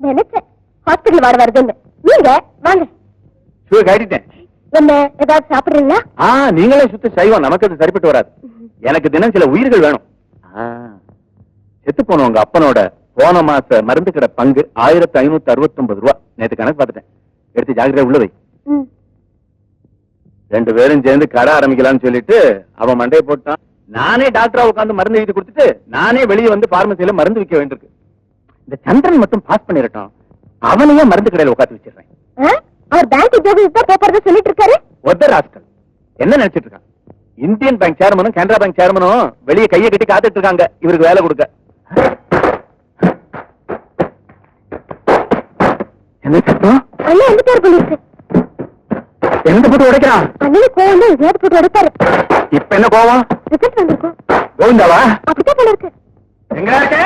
நினைச்சேன் ஹாஸ்பிட்டல் வாட வருதுன்னு. நீங்க வாங்க. என்ன ஏதாவது சாப்பிடுறீங்களா? நீங்களே சுத்த சைவம், நமக்கு அது சரிப்பட்டு வராது. எனக்கு தினம் சில உயிர்கள் வேணும். செத்து போன உங்க அப்பனோட போன மாச மருந்து கடை பங்கு 1569 ரூபா. நேற்று கணக்கு பார்த்துட்டேன். எடுத்து ஜாகிரதையா உள்ள வை. ரெண்டு பேரும் சேர்ந்து கடை ஆரம்பிக்கலாம்னு சொல்லிட்டு அவன் மண்டையை போட்டான். நானே டாக்டரா உட்காந்து மருந்து எழுதி கொடுத்துட்டு நானே வெளியே வந்து பார்மசியில மருந்து விற்க வேண்டியிருக்கு. இந்த சந்திரன் மட்டும் பாஸ் பண்ணிடட்டும், அவனையே மருந்து கடையில உட்காந்து வச்சிடுறேன். அவர் பேங்க் உத்தியோகத்தை சொல்லிட்டு இருக்காரு. ஒருத்தர் ராஸ்கல் என்ன நினைச்சிட்டு இருக்கான்? இந்தியன் பேங்க் சேர்மனும் கனரா பேங்க் சேர்மனும் வெளியே கையை கட்டி காத்துட்டு இருக்காங்க இவருக்கு வேலை கொடுக்க. என்ன சத்தம்? அண்ணன் வந்துட்டாரு போலீஸ். எந்த போட்டு உடைக்கிறான்? அண்ணன் கோவம் ஏது போட்டு உடைப்பாரு. இப்ப என்ன கோவம்? ரிசல்ட் வந்திருக்கும். கோவிந்தாவா? அப்படித்தான் போல இருக்கு. எங்க இருக்க?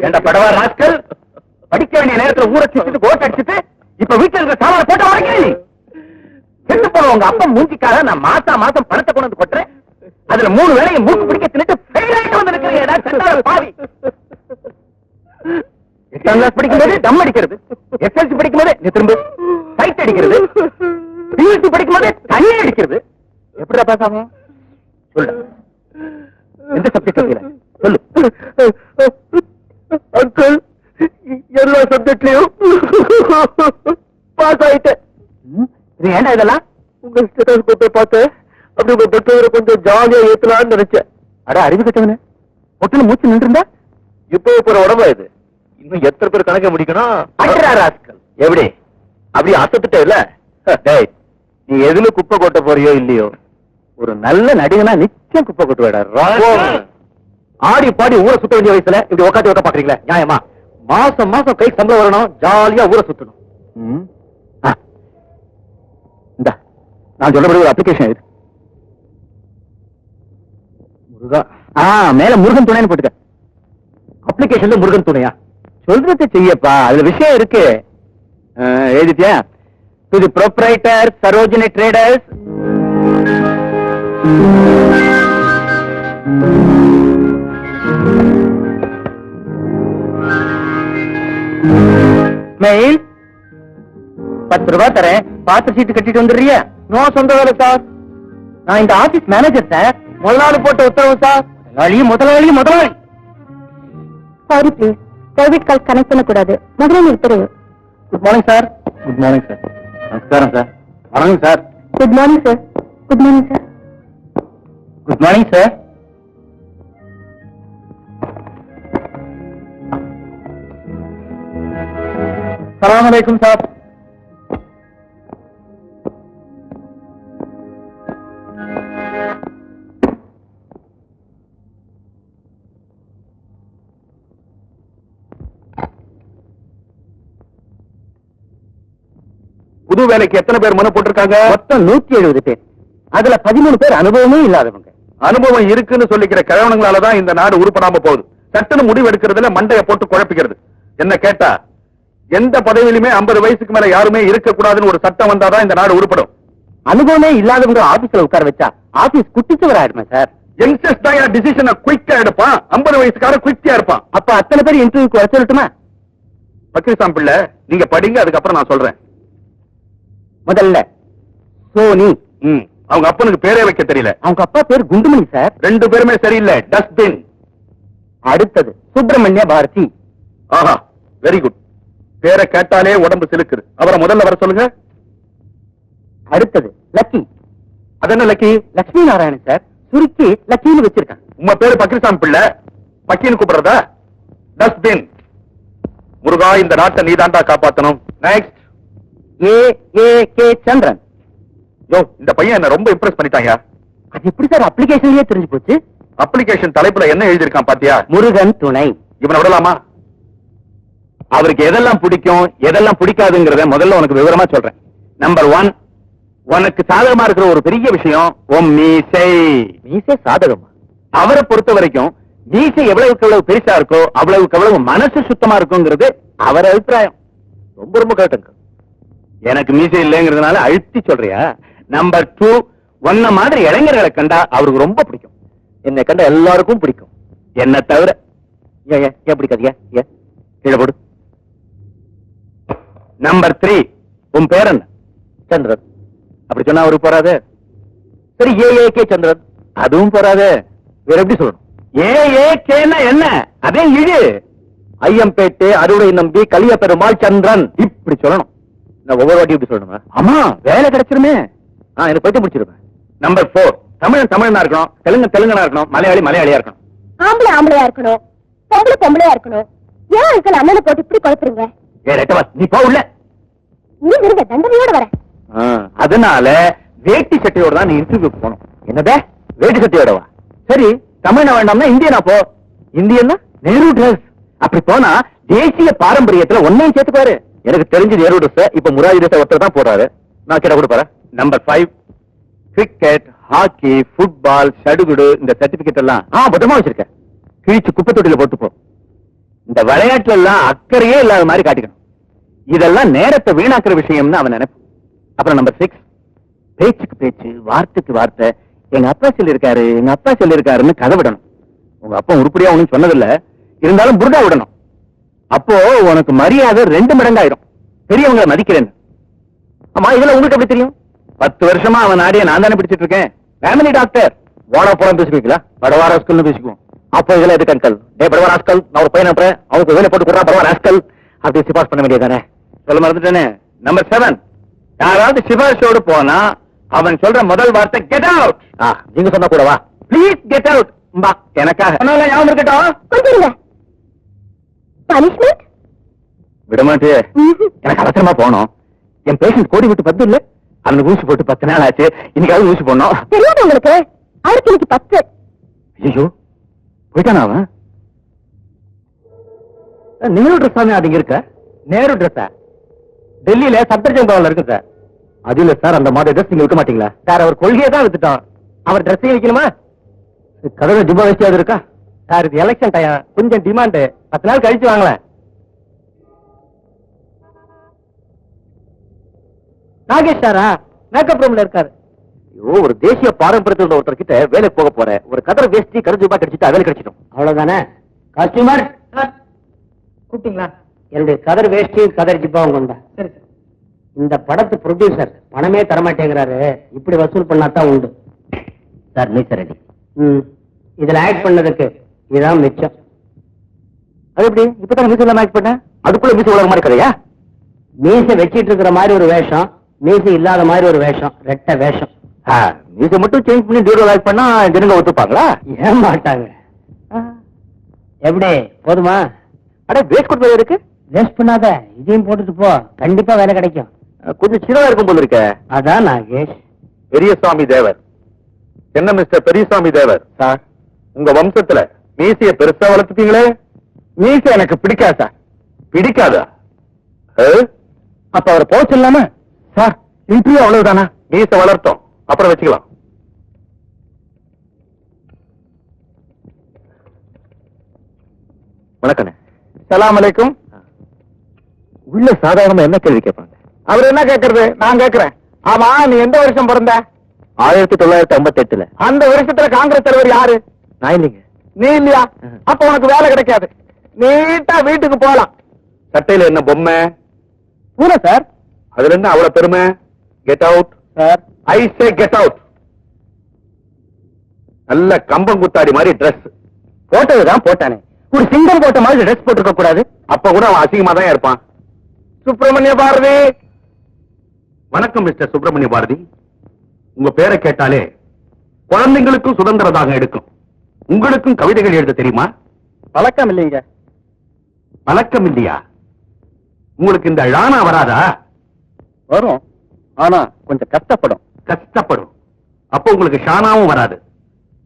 ஏண்டா படவா ராஸ்கல், படிக்க வேண்டிய நேரத்துல ஊரை சுத்திட்டு கோட் அடிச்சுட்டு இப்ப வீட்டுல இருக்கிற சாமான போட்ட உடைக்கிறீ. செத்து போன உங்க அப்பா மூஞ்சிக்காக நான் மாசம் பணத்தை கொண்டு வந்து கொட்டுறேன். அதுல 3 வேளையும் மூக்கு பிடிக்க தின்னுட்டு ஃபெயில் ஆயிட்டு வந்து நிக்கிறீங்க பாவி. 8ஆம் கிளாஸ் படிக்கும்போது டம் அடிக்கிறது, எஸ்எல்சி படிக்கும்போது நீ திரும்ப சைட் அடிக்கிறது, பிஎஸ்சி படிக்கும்போது தண்ணி அடிக்கிறது. எப்படிடா பாஸ் ஆகும்? சொல்லு, எந்த சப்ஜெக்ட் தெரியல சொல்லு. அங்கிள், எல்லா சப்ஜெக்ட்லயும் பாஸ் ஆயிட்டேன். இது ஏண்டா இதெல்லாம்? உங்க ஸ்டேட்டஸ்கோப்பை பார்த்து அப்படி உங்க பெற்றோரை கொஞ்சம் ஜாலியா ஏத்தலாம்னு நினைச்சேன். அட அறிவு கட்டவனே, ஒட்டுல மூச்சு நின்று இருந்தா இப்போ போற உடம்பா இது. இன்னும் எத்தனை பேர் கணக்க முடிக்கணும்? எப்படி அப்படி அசத்துட்ட இல்ல? நீ எதுல குப்பை கொட்ட போறியோ இல்லையோ, ஒரு நல்ல நடிகனா நிச்சயம் குப்பை கொட்டு வேடா. ஆடி பாடி ஊரை சுத்த வேண்டிய வயசுல இப்படி உக்காத்தி வைக்க பாக்குறீங்களா? நியாயமா? மாசம் மாசம் கை சம்பளம் வரணும், ஜாலியா ஊரை சுத்தணும். இந்த நான் சொல்லபடி ஒரு அப்ளிகேஷன் இது. மேல முருகன் துணைன்னு போட்டுக்க. அப்ளிகேஷன்ல முருகன் துணையா? சொல்றத செய்யப்பா, அதுல விஷயம் இருக்கு. எழுதிட்டியா? To the proprietor Sarojini Traders, mail 10 ரூபாய் தரேன், பாத்து சீட்டு கட்டிட்டு வந்துடுறியா? நோ, சொந்த வேலை சார். நான் இந்த ஆபீஸ் மேனேஜர் சார். முதலாளி போட்ட உத்தரவு சார். முதலாளி sorry please, private call connect பண்ணக்கூடாது. முதலாளி உத்தரவு. Good morning sir. Good morning sir. நமஸ்காரம் சார். வணக்கம் sir. Good morning sir. Good morning sir. Good morning sir. சலாம் அலைக்கும் சார். புது வேலைக்கு எத்தனை பேர் மனு போட்டிருக்காங்க? மொத்தம் 170 பேர். அதுல 13 பேர் அனுபவமே இல்லாதவங்க. அனுபவம் இருக்குன்னு சொல்லிக்கிற கிழவனுங்களாலதான் இந்த நாடு உருப்படாம போகுது. சட்டுன்னு முடிவு எடுக்கிறதுல மண்டைய போட்டு குழப்பிக்கிறது. என்ன கேட்டா, எந்த பதவியிலுமே 50 வயசுக்கு மேல யாருமே இருக்க கூடாதுன்னு ஒரு சட்டம் வந்தாதான் இந்த நாடு உருப்படும். அனுபவமே இல்லாதவங்க ஆபீஸ்ல உட்கார வச்சா ஆபீஸ் குட்டிச்சவர் ஆயிடுமா சார்? யங்ஸ்டர்ஸ் தான் டிசிஷனை குயிக்கா எடுப்பான். 50 வயசுக்கார குயிக்கா இருப்பான். அப்ப அத்தனை பேர் இன்டர்வியூக்கு வர சொல்லட்டுமா? பக்கிரிசாமி பிள்ளை, நீங்க படிங்க, அதுக்கப்புறம் நான் சொல்றேன். முதல்ல சோனி. அவங்க அப்பனுக்கு பேரே வைக்க தெரியல. அவங்க அப்பா பேர் குண்டுமணி சார். 2 பேருமே சரியில்லை, டஸ்ட்பின். அடுத்தது சுப்பிரமணிய பாரதி. ஆஹா, வெரி குட். பேரை கேட்டாலே உடம்பு சிலுக்குது. அவரை முதல்ல வர சொல்லுங்க. அடுத்தது லக்கி. அது என்ன லக்கி? லட்சுமி நாராயணன் சார். சுருக்கி லக்கின்னு வச்சிருக்காங்க. உங்க பேரு பக்கிரிசாமி பிள்ளை, பக்கின்னு கூப்பிடுறதா? டஸ்ட்பின். முருகா, இந்த நாட்டை நீதாண்டா காப்பாத்தணும். நெக்ஸ்ட் ஏ சந்திரன். யோ, இந்த பையன் என்ன ரொம்ப இம்ப்ரெஸ் பண்ணிட்டாங்க. அது எப்படி சார் அப்ளிகேஷன்லயே தெரிஞ்சு போச்சு? அப்ளிகேஷன் தலைப்புல என்ன எழுதிருக்கான் பாத்தியா? முருகன் துணை. இவனை விடலாமா? அவருக்கு எதெல்லாம் பிடிக்கும் எதெல்லாம் பிடிக்காதுங்கிறத முதல்ல உனக்கு விவரமா சொல்றேன். நம்பர் 1, உனக்கு சாதகமா இருக்கிற ஒரு பெரிய விஷயம் உன் மீசை. மீசை சாதகமா? அவரை பொறுத்த வரைக்கும் மீசை எவ்வளவுக்கு எவ்வளவு பெருசா இருக்கோ அவ்வளவுக்கு எவ்வளவு மனசு சுத்தமா இருக்குங்கிறது அவர் அபிப்பிராயம். ரொம்ப ரொம்ப கரெக்ட். எனக்கு மீசை இல்லைங்கிறதுனால அழுத்தி சொல்றியா? நம்பர் 2, ஒன்ன மாதிரி இளைஞர்களை கண்டா அவருக்கு ரொம்ப பிடிக்கும். என்னை கண்டா எல்லாருக்கும் பிடிக்கும், என்ன தவிர. ஏன் பிடிக்காதியா? ஏன் கீழே போடு. நம்பர் 3, உன் பேர் என்ன? சந்திரன். அப்படி சொன்னா அவருக்கு போறாது. சரி, ஏ சந்திரன், அதுவும் போறாது. வேற எப்படி சொல்லணும்? ஏன்னா என்ன? அதே இழு. ஐயம்பேட்டு அறுவடை நம்பி கலிய பெருமாள் சந்திரன், இப்படி சொல்லணும். நான் ஒவ்வொரு வாட்டி இப்படி சொல்லணுமா? ஆமா, வேலை கிடைச்சிருமே. எனக்கு போயிட்டு முடிச்சிருப்பேன். நம்பர் 4, தமிழனா இருக்கணும், தெலுங்கனா இருக்கணும், மலையாளியா இருக்கணும். ஆம்பளையா இருக்கணும், பொம்பளையா இருக்கணும். ஏன் அங்கிள் அண்ணனை போட்டு இப்படி குழப்பறீங்க? நீ போ உள்ள. இருங்க, தண்டனையோட வரேன். அதனால வேட்டி சட்டையோட தான் நீ இன்டர்வியூக்கு போகணும். என்னதே வேட்டி சட்டையோடவா? சரி, தமிழ்னா வேண்டாம்னா இந்தியனா போ. இந்தியன்னா நேரு டிரஸ். அப்படி போனா தேசிய பாரம்பரியத்துல ஒன்னையும் சேர்த்துப்பாரு. எனக்கு தெரிஞ்சு நேரு டிரஸ் இப்ப முராஜி டிரஸ் ஒருத்தர் தான் போறாரு. நான் கிட்ட கூட போறேன். நம்பர் 5, கிரிக்கெட், ஹாக்கி, ஃபுட்பால், சடுகுடு, இந்த சர்டிபிகேட் எல்லாம் பத்திரமா வச்சிருக்கேன். கிழிச்சு குப்பை தொட்டில போட்டு போ. இந்த விளையாட்டுல எல்லாம் அக்கறையே இல்லாத மாதிரி காட்டிக்கணும். இதெல்லாம் நேரத்தை வீணாக்குற விஷயம்னு அவன் நினைப்பு. அப்புறம் நம்பர் 6, பேச்சுக்கு பேச்சு, வார்த்தைக்கு வார்த்தை. எங்க அப்பா சொல்லிருக்காருன்னு கதை விடணும். உங்க அப்பா உருப்படியா ஒண்ணும் சொன்னதில்ல, இருந்தாலும் புருடா விடணும். அப்போ உனக்கு மரியாதை 2 மடங்காயிரும். பெரியவங்களை மதிக்கிறேன். ஆமா, இதுல உங்களுக்கு எப்படி தெரியும்? 10 வருஷமா அவன் நாடிய நான் தானே பிடிச்சிட்டு இருக்கேன். Family doctor. வாடா போலாம் பேசிக்குவீங்களா? படவா ராஸ்கல்னு பேசிக்குவோம். அப்போ இதுல எதுக்கு அங்கல்? படவா ராஸ்கல், நான் ஒரு பையன் அப்புறம் அவனுக்கு வேலை போட்டு கொடுறா. படவா ராஸ்கல் அப்படி சிபாஸ் பண்ண வேண்டியதானே? சொல்ல மறந்துட்டேனே. நம்பர் 7, யாராவது சிபாரிசோடு போனா அவன் சொல்ற முதல் வார்த்தை கெட் அவுட். நீங்க சொன்னா கூடவா? Please get out. எனக்காக ஞாபகம் இருக்கட்டும். கொஞ்சம் பனிஷ்மெண்ட் விட மாட்டே. எனக்கு அவசரமா போனோம். என் பேஷண்ட் கோடி விட்டு 10 இல்ல. அவனுக்கு ஊசி போட்டு 10 நாள் ஆச்சு. இன்னைக்காவது ஊசி போடணும். தெரியாது உங்களுக்கு? அவருக்கு இன்னைக்கு 10. ஐயோ, போயிட்டானா அவன்? நேரு ட்ரெஸ் தானே அது இருக்க? நேரு ட்ரெஸ்ஸா? டெல்லியில சப்தர்ஜங் பவன்ல இருக்கு சார். அது இல்ல சார், அந்த மாதிரி ட்ரெஸ் நீங்க விற்க மாட்டீங்களா சார்? அவர் கொள்கையை தான் வித்துட்டோம். அவர் ட்ரெஸ்ஸையும் விற்கணுமா? கதவை ஜுப்பா வச்சு இருக்கா சார்? இது எலெக்ஷன் டைம், கொஞ்சம் டிமாண்ட். 10 நாள் கழிச்சு வாங்கலாம். நாகேஷ் சாரா மேக்கப் ரூம்ல இருக்காரு. ஐயோ, ஒரு தேசிய பாரம்பரியத்தில் உள்ள ஒருத்தர் கிட்ட வேலை போக போற. ஒரு கதர் வேஷ்டி கதர் ஜுப்பா கிடைச்சிட்டு வேலை கிடைச்சிடும். அவ்வளவுதானே? கஸ்டமர் கூப்பிட்டீங்களா? என்னுடைய கதர் வேஷ்டி கதர் ஜிப்பாவும் கொண்டா. சரி சார். இந்த படத்து ப்ரொடியூசர் பணமே தரமாட்டேங்கிறாரு. இப்படி வசூல் பண்ணாதான் உண்டு சார். மீசர் ரெடி. இதுல ஆக்ட் பண்ணதுக்கு இதுதான் மிச்சம். அது எப்படி? இப்பதான் மீசை எல்லாம் ஆக்ட் பண்ண, அதுக்குள்ள மீசை உலக மாதிரி கதையா? மீசை வச்சிட்டு இருக்கிற மாதிரி ஒரு வேஷம், மீசை இல்லாத மாதிரி ஒரு வேஷம், ரெட்டை வேஷம். மீசை மட்டும் சேஞ்ச் பண்ணி டியூரல் ஆக்ட் பண்ணா ஜனங்க ஒத்துப்பாங்களா? ஏன் மாட்டாங்க. எப்படி போதுமா? அட, வேஸ்ட் கோட் வேற இருக்கு. வேஸ்ட் பண்ணாத, இதையும் போட்டுட்டு போ, கண்டிப்பா வேலை கிடைக்கும். கொஞ்சம் சின்னதா இருக்கும் போல இருக்க. அதான் நாகேஷ். பெரியசாமி தேவர். என்ன மிஸ்டர் பெரியசாமி தேவர் சார், உங்க வம்சத்துல மீசைய பெருசா வளர்த்துட்டீங்களே. மீசை எனக்கு பிடிக்காது சார். பிடிக்காதா? அப்ப அவரை போக சொல்லாம சார்? இன்டர்வியூ அவ்வளவுதானா? மீசை வளர்த்தோம், அப்புறம் வச்சுக்கலாம். வணக்கம். சலாம் அலைக்கும். உள்ள சாதாரணமா என்ன கேள்வி கேட்பாங்க? அவர் என்ன கேட்கறது? நான் கேட்கிறேன். ஆமா, நீ எந்த வருஷம் பிறந்த? 1958. அந்த வருஷத்துல காங்கிரஸ் தலைவர் யாரு? நான் இல்லைங்க. நீ இல்லையா? அப்ப உனக்கு வேலை கிடைக்காது. நீட்டா வீட்டுக்கு போலாம். சட்டையில என்ன பொம்மை? பூனை சார். அதுல என்ன அவ்வளவு பெருமை? Get out sir. I say get out. நல்ல கம்பம் குத்தாடி மாதிரி டிரஸ் போட்டதுதான் போட்டானே. ஒரு சிங்கம் போட்ட மாதிரி டிரஸ் போட்டுக்க கூடாது. அப்ப கூட அவன் அசிங்கமா தான் இருப்பான். சுப்பிரமணிய பாரதி. வணக்கம் மிஸ்டர் சுப்பிரமணிய பாரதி. உங்க பேரை கேட்டாலே குழந்தைங்களுக்கும் சுதந்திரதாக எடுக்கும். உங்களுக்கும் கவிதைகள் எழுத தெரியுமா? பழக்கம் இல்லைங்க. பழக்கம் இல்லையா? உங்களுக்கு இந்த ழானா வராதா? வரும், ஆனா கொஞ்சம் கஷ்டப்படும். கஷ்டப்படும். அப்போ உங்களுக்கு ஷானாவும் வராது.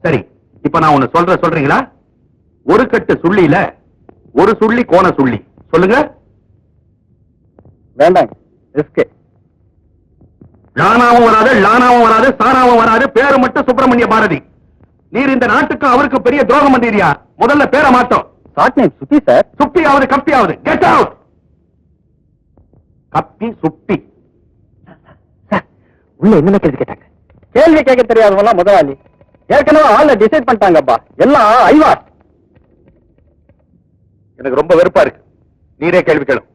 சரி, இப்ப நான் ஒண்ணு சொல்றீங்களா? ஒரு கட்டு சுள்ளியில ஒரு சுள்ளி கோண சுள்ளி சொல்லுங்க. வேண்டாங்க, ரிஸ்க். லானாவும் வராது, லானாவும் வராது, சாராவும் வராது. பேரு மட்டும் சுப்பிரமணிய பாரதி. நீர் இந்த நாட்டுக்கு அவருக்கு பெரிய துரோகம் பண்றீரியா? முதல்ல பேரை மாட்டோம். ஷார்ட் நேம் சுத்தி சார். சுத்தியாவது கப்தியாவது. Get out. கப்பி சுப்பி. உள்ள என்னென்ன கேள்வி கேட்டாங்க? கேள்வி கேட்க தெரியாதவங்க முதலாளி ஏற்கனவே ஆள்ல டிசைட் பண்ணிட்டாங்கப்பா. எல்லாம் ஐவார். எனக்கு ரொம்ப வெறுப்பா இருக்கு. நீரே கேள்வி கேளும்.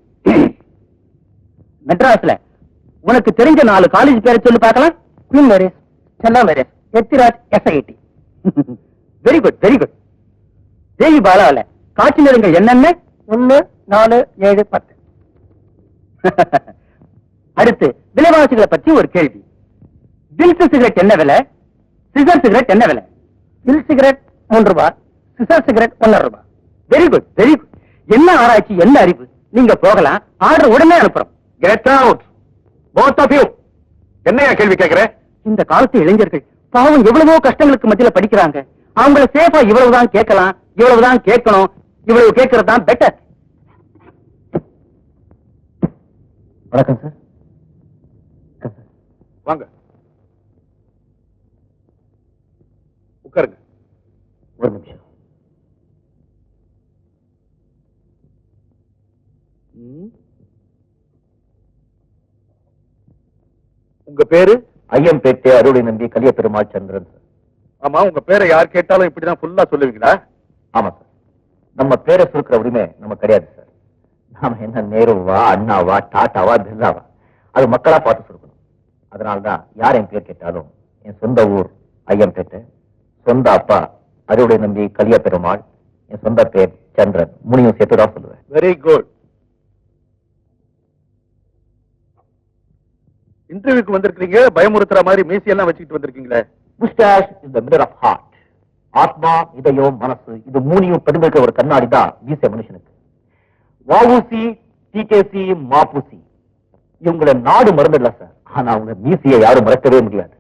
மெட்ராஸ்ல உனக்கு தெரிஞ்ச 4 காலேஜ் பேரை சொல்லி பார்க்கலாம். குயின் மேரிஸ், சென்னா Mary's, Ethiraj, SIT. Very good, very good. Devi பாலாவில காட்சி நேரங்கள் என்னென்ன? 1, 4, 7, 10. அடுத்து விலைவாசிகளை பற்றி ஒரு கேள்வி. வில்ஸ் சிகரெட் என்ன விலை? சிசர் சிகரெட் என்ன விலை? வில் சிகரெட் 3 ரூபாய், சிசர் சிகரெட் 1.5 ரூபாய். Very good, very good. என்ன ஆராய்ச்சி, என்ன அறிவு. நீங்க போகலாம், ஆர்டர் உடனே அனுப்புறோம். Get out both of you. என்னையா கேள்வி கேட்கிற? இந்த காலத்து இளைஞர்கள் பாவம் எவ்வளவோ கஷ்டங்களுக்கு மத்தியில படிக்கிறாங்க. அவங்கள சேஃபா இவ்வளவுதான் கேட்கலாம், இவ்வளவுதான் கேட்கணும், இவ்வளவு கேட்கறது தான் பெட்டர். வணக்கம் சார். வாங்க உட்காருங்க. ஒரு நிமிஷம். உங்க பேரு? ஐயம்பேட்டை அருளை நம்பி கலிய பெருமாள் சந்திரன் சார். ஆமா, உங்க பேரை யார் கேட்டாலும் இப்படிதான் ஃபுல்லா சொல்லுவீங்களா? ஆமா சார். நம்ம பேரை சுருக்கிற உரிமை நம்ம கிடையாது சார். நாம என்ன நேருவா, அண்ணாவா, டாட்டாவா, பிர்லாவா, அது மக்களா பார்த்து சுருக்கணும். அதனால்தான் யார் என் பேர் கேட்டாலும் என் சொந்த ஊர் ஐயம்பேட்டை, சொந்த அப்பா அருளை நம்பி கலிய பெருமாள், என் சொந்த பேர் சந்திரன், முனியும் சேர்த்துதான் சொல்லுவேன். Very good. இன்டர்வியூக்கு வந்திருக்கீங்க, பயமுறுத்துற மாதிரி மீசி எல்லாம் வச்சுக்கிட்டு வந்திருக்கீங்களே. Moustache is the mirror of heart. ஆத்மா, இதயம், மனசு இது மூணையும் பிரதிபலிக்கிற ஒரு கண்ணாடி தான் மீசை மனுஷனுக்கு. வஉசி, டிகேசி, மாபுசி இவங்கள நாடு மறந்து இல்ல சார். ஆனா அவங்க மீசையை யாரும் மறக்கவே முடியாது.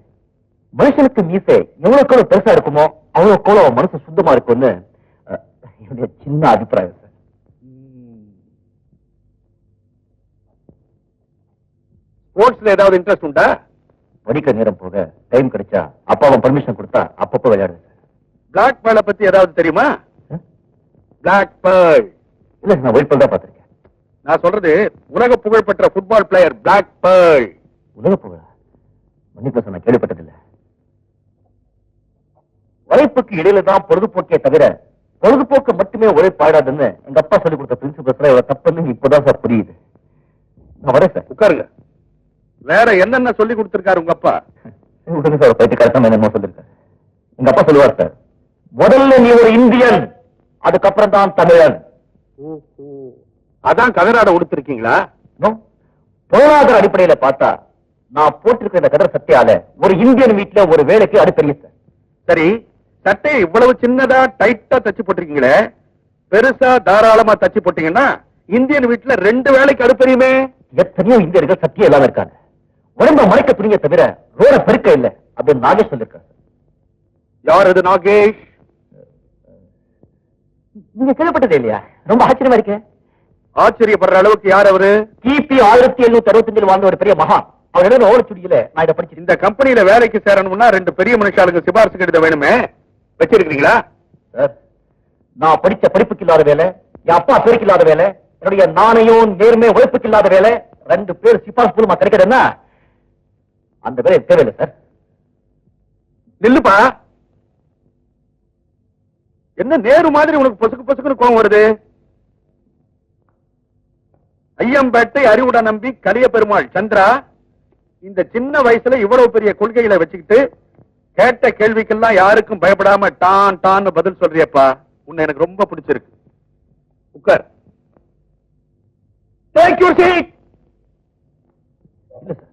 மனுஷனுக்கு மீசை எவ்வளவுக்கு பெருசா இருக்குமோ அவ்வளவுக்கு அவன் மனசு சுத்தமா இருக்கும்னு என்னுடைய சின்ன அபிப்பிராயம் சார். ஸ்போர்ட்ஸ்ல ஏதாவது இன்ட்ரெஸ்ட் உண்டா? படிக்கிற நேரம் போக டைம் கிடைச்சா அப்பாவும் பர்மிஷன் கொடுத்தா அப்பப்போ விளையாடுவேன் சார். பிளாக் பேர்ல பத்தி ஏதாவது தெரியுமா? பிளாக் பேர்ல் இல்ல, நான் ஒயிட் பேர்ல் தான் பார்த்திருக்கேன். நான் சொல்றது உலக புகழ்பெற்ற ஃபுட்பால் பிளேயர் பிளாக் பேர்ல். உலக புகழ மன்னிப்பு சார், நான் கேள்விப்பட்டதில்லை. உழைப்புக்கு இடையில தான் பொழுதுபோக்கே தவிர பொழுதுபோக்கு மட்டுமே உழைப்பாடாதுன்னு எங்க அப்பா சொல்லிக் கொடுத்த பிரின்சிபல் இவ்வளவு தப்புன்னு இப்பதான் சார் புரியுது. நான் வரேன் சார். உட்காருங்க. வேற என்னென்ன சொல்லி கொடுத்திருக்காரு உங்க அப்பா? விடுங்க சார், பயிற்சி கரெக்டாக என்னமோ சொல்லிருக்காரு. எங்க அப்பா சொல்லுவார் சார், முதல்ல நீ ஒரு இந்தியன், அதுக்கப்புறம் தான் தமிழன். அதான் கதராட உடுத்திருக்கீங்களா? பொருளாதார அடிப்படையில பார்த்தா நான் போட்டிருக்கிற இந்த கதர் சட்டையால ஒரு இந்தியன் வீட்டுல ஒரு வேலைக்கு அடுப்பெரிய சார். சரி, சட்டையை இவ்வளவு சின்னதா டைட்டா தச்சு போட்டிருக்கீங்களே, பெருசா தாராளமா தச்சு போட்டீங்கன்னா இந்தியன் வீட்டுல 2 வேலைக்கு அடுப்பெரியுமே. எத்தனையோ இந்தியர்கள் சத்தியம் இல்லாம இருக்காங்க. உடம்ப மறைக்க துணிய தவிர ரோட பெருக்க இல்ல அப்படின்னு நாகேஷ் சொல்லிருக்காரு. யார் அது நாகேஷ்? நீங்க கேள்விப்பட்டதே இல்லையா? ரொம்ப ஆச்சரியமா இருக்கு. ஆச்சரியப்படுற அளவுக்கு யார் அவரு? கிபி 1765 வாழ்ந்த ஒரு பெரிய மகான். அவர் எழுதின ஓலைச்சுடியில நான் இதை படிச்சு. இந்த கம்பெனியில வேலைக்கு சேரணும்னா 2 பெரிய மனுஷாளுக்கு சிபாரிசு கடிதம் வேணுமே, வச்சிருக்கீங்களா? சார், நான் படிச்ச படிப்புக்கு இல்லாத வேலை, என் அப்பா பேருக்கு இல்லாத வேலை, என்னுடைய நாணயம் நேர்மை உழைப்புக்கு இல்லாத வேலை 2 பேர் சிபாரிசு மூலமா கிடைக்கிறதுன்னா அந்த வேலை தேவையில்லை சார். நில்லுப்பா. என்ன நேரு மாதிரி உனக்கு பொசுக்கு பொசுக்குன்னு கோவம் வருது? ஐயம்பேட்டை அறிவுட நம்பி கலிய பெருமாள் சந்திரா, இந்த சின்ன வயசுல இவ்வளவு பெரிய கொள்கைகளை வச்சுக்கிட்டு கேட்ட கேள்விக்கெல்லாம் யாருக்கும் பயப்படாம டான் டான்னு பதில் சொல்றியப்பா. உன்னை எனக்கு ரொம்ப பிடிச்சிருக்கு. உட்கார். Take your seat. இல்ல சார்,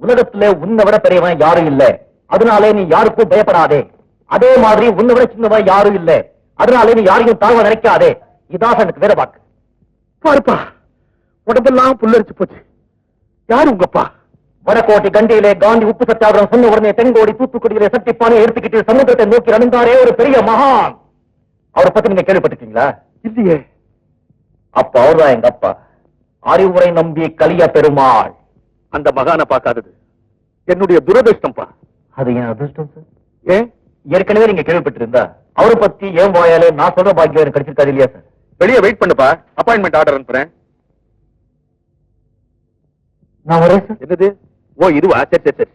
உலகத்துல உன்னை விட பெரியவன் யாரும் இல்ல, அதனாலே நீ யாருக்கும் பயப்படாதே. அதே மாதிரி உன்னை விட சின்னவன் யாரும் இல்ல, அதனாலே நீ யாரையும் தாழ்வ நினைக்காதே. இதான் எனக்கு வேற வாக்கு. பாருப்பா, உடம்பெல்லாம் புல்லரிச்சு போச்சு. யாரு உங்கப்பா? வடகோட்டை கண்டியிலே காந்தி உப்பு சத்தியாகிரகம் சொன்ன உடனே தென்கோடி தூத்துக்குடியிலே சட்டிப்பானை எடுத்துக்கிட்டு சமுத்திரத்தை நோக்கி நடந்தாரே ஒரு பெரிய மகான். அவரை பத்தி நீங்க கேள்விப்பட்டிருக்கீங்களா? இல்லையே. அப்ப அவர்தான் எங்க அப்பா அறிவுரை நம்பி கலிய பெருமாள். அந்த மகானை பார்க்காதது என்னுடைய துரதிருஷ்டம்பா. அது என் அதிர்ஷ்டம் சார். ஏன்? ஏற்கனவே நீங்க கேள்விப்பட்டிருந்தா அவரை பத்தி ஏன் வாயாலே நான் சொல்ற பாக்கியம் எனக்கு கிடைச்சிருக்காது இல்லையா சார்? வெளியே வெயிட் பண்ணுப்பா, அப்பாயின்மெண்ட் ஆர்டர் அனுப்புறேன். நான் வரேன் சார். என்னது? ஓ இதுவா? சரி சரி சரி.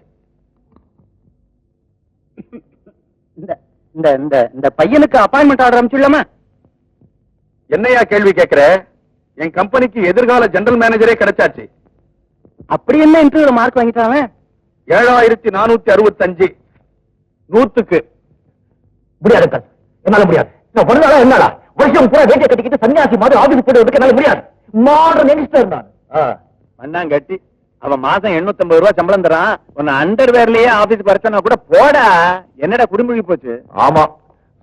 இந்த இந்த இந்த இந்த பையனுக்கு அப்பாயின்மெண்ட் ஆர்டர் அனுப்பிச்சுடலாமா? என்னையா கேள்வி கேட்கிற? என் கம்பெனிக்கு எதிர்கால ஜெனரல் மேனேஜரே கிடைச்சாச்சு. அப்படி என்ன இன்டர்வியூல மார்க் வாங்கிட்டாங்க? 7465 100க்கு. முடியாது சார், என்னால முடியாது. நான் ஒரு நாளா என்னால வருஷம் பூரா வேண்டிய கட்டிக்கிட்டு சன்னியாசி மாதிரி ஆபீஸ் போடுறதுக்கு என்னால முடியாது. மாடர்ன் யங்ஸ்டர் நான். மண்ணாங்கட்டி அவன் மாசம் 850 ரூபாய் சம்பளம் தரான். உன்னை அண்டர்வேர்லயே ஆபீஸ் பறிச்சனா கூட போடா. என்னடா குடும்பி போச்சு? ஆமா,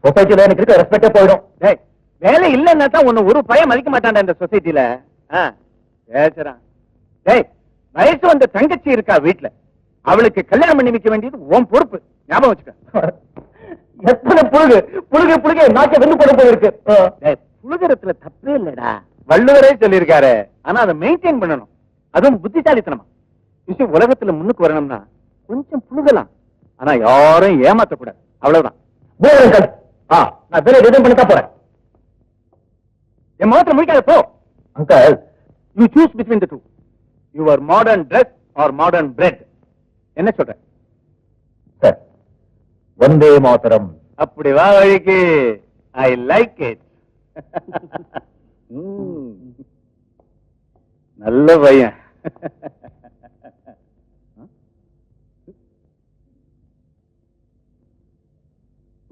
சொசைட்டில எனக்கு இருக்க ரெஸ்பெக்டே போயிடும். டேய், வேலை இல்லன்னா தான் உன்னை ஒரு பையன் மதிக்க மாட்டான்டா இந்த சொசைட்டில. பேசுறான். டேய், வயசு வந்த தங்கச்சி இருக்கா வீட்டுல, அவளுக்கு கல்யாணம் பண்ணி வைக்க வேண்டியது உன் பொறுப்பு. ஞாபகம் வச்சுக்க. எத்தனை புழுகு புழுகு புழுகு நாக்க வெந்து போட போயிருக்கு. புழுகிறதுல தப்பே இல்லடா, வள்ளுவரே சொல்லியிருக்காரு. ஆனா அதை மெயின்டைன் பண்ணணும், அதுவும் புத்திசாலித்தனமா. விஷயம் உலகத்துல முன்னுக்கு வரணும்னா கொஞ்சம் புழுகலாம், ஆனா யாரும் ஏமாத்தக்கூடாது. அவ்வளவுதான். நான் வேலை ரிசைன் பண்ணித்தான் போறேன். என் முகத்துல முடிக்காத போ. Uncle, you choose between the two, your modern dress or modern bread. என்ன சொல்ற? சார், வந்தே மாதரம். அப்படி வா வழிக்கு. I like it. நல்ல பையன்.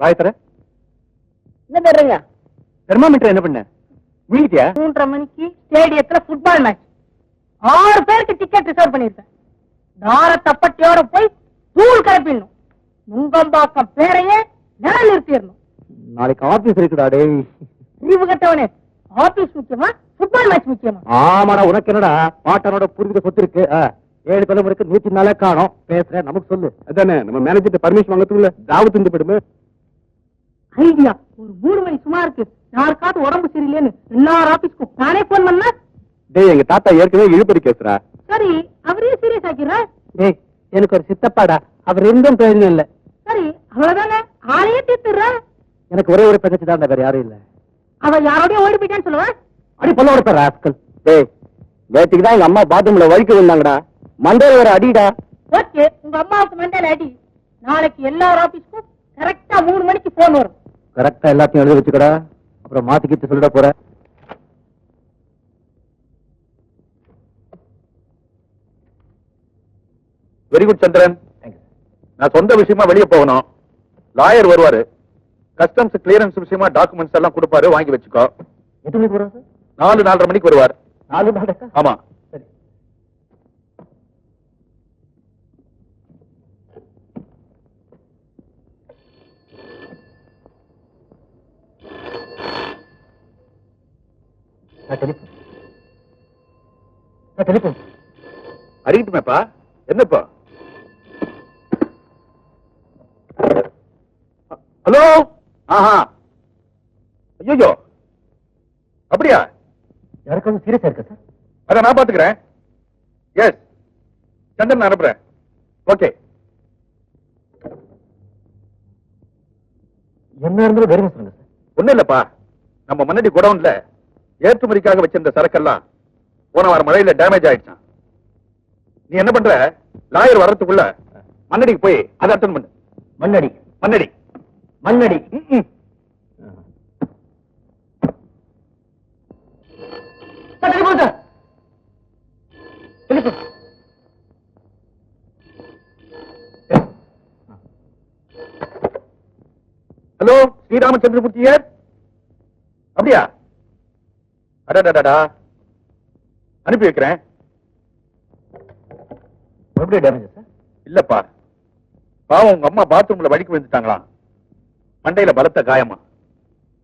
வாய் தர. என்ன தர்றீங்க? தெர்மாமீட்டர் என்ன பண்ண? வீட்டியா? 3:30 மணிக்கு ஸ்டேடியத்துல ஃபுட்பால் மேட்ச். 6 பேருக்கு டிக்கெட் ரிசர்வ் பண்ணிருக்கேன். தார தப்பட்டியோட போய் தூள் கலப்பிடணும். நுங்கம்பாக்கம் பேரையே நிலை நிறுத்திடணும். நாளைக்கு ஆபீஸ் இருக்குடா. டேய், லீவு கட்டவனே, ஆபீஸ் முக்கியமா ஃபுட்பால் மேட்ச் முக்கியமா? ஆமாடா, உனக்கு என்னடா பாட்டனோட புரிஞ்சுக்க சொத்து இருக்கு. 7 தலைமுறைக்கு 104 காணும். பேசுற நமக்கு சொல்லு. அதானே நம்ம மேனேஜர் பர்மிஷன் வாங்கறதுக்குள்ள தாவு திண்டு போயிடுமே. ஐடியா, ஒரு 3 மணி சும்மா இருக்கு. யாருக்காவது உடம்பு சரியில்லைன்னு எல்லார் ஆபீஸ்க்கும் நானே போன் பண்ணா. டேய், எங்க தாத்தா ஏற்கனவே இழுபறி கேசுறா. சரி, அவரே சீரியஸ் ஆக்கிறா. டேய், எனக்கு ஒரு சித்தப்பாடா, அவர் இருந்தும் பிரயோஜனம் இல்ல. சரி, அவ்வளவுதானே, ஆளையே தீர்த்துடுறா. எனக்கு ஒரே ஒரு பிரச்சனை தான், வேற யாரும் இல்ல. அவ யாரோடய ஓடி போயிட்டான்னு சொல்லுவா. அடி பொண்ணோட பேர் ராஸ்கல். டேய், நேற்றுக்கு தான் எங்க அம்மா பாத்ரூம்ல வலிக்க வந்தாங்கடா. மண்டையில ஒரு அடிடா. ஓகே, உங்க அம்மாவுக்கு மண்டையில அடி. நாளைக்கு எல்லார் ஆபீஸ்க்கும் கரெக்டா 3 மணிக்கு போன் வரும். கரெக்டா எல்லாத்தையும் எழுதி வச்சுக்கடா, அப்புறம் மாத்திக்கிட்டு சொல்லிட போற. வெரி குட் சந்திரன். நான் சொந்த விஷயமா வெளியே போகணும். லாயர் வருவாரு. கஸ்டம்ஸ் கிளியரன்ஸ் விஷயமா டாக்குமெண்ட்ஸ் எல்லாம் கொடுப்பாரு, வாங்கி வச்சுக்கோ. எட்டு மணிக்கு போறோம் சார்? 4-4:30 மணிக்கு வருவார். 4 நாளைக்கா? ஆமா. சரி. டெலிபோன் அறிவிட்டுமேப்பா. என்னப்பா? ஹலோ. ஆஹா, ஐயோ, அப்படியா? யாருக்காவது சீரியஸா இருக்கா சார்? அத நான் பாத்துக்கிறேன். எஸ், சந்திரன் அனுப்புறேன். ஓகே. என்ன இருந்தாலும் வேற சொல்லுங்க சார். ஒண்ணும் இல்லப்பா, நம்ம மண்ணடி குடவுன்ல ஏற்றுமதிக்காக வச்சிருந்த சரக்கெல்லாம் போன வாரம் மழையில டேமேஜ் ஆயிடுச்சான். நீ என்ன பண்ற, லாயர் வர்றதுக்குள்ள மண்ணடிக்கு போய் அதை அட்டன் பண்ணு. மண்ணடி மண்ணடி மண்ணடி. ஹலோ, ஸ்ரீராமச்சந்திரமூர்த்தியர். அப்படியா? அடடடா, அனுப்பி வைக்கிறேன். எப்படி டேமேஜ் சார்? இல்லப்பா, பாவம் உங்க அம்மா பாத்ரூம்ல வலிக்கு விழுந்துட்டாங்களாம். மண்டையில பலத்த காயமா.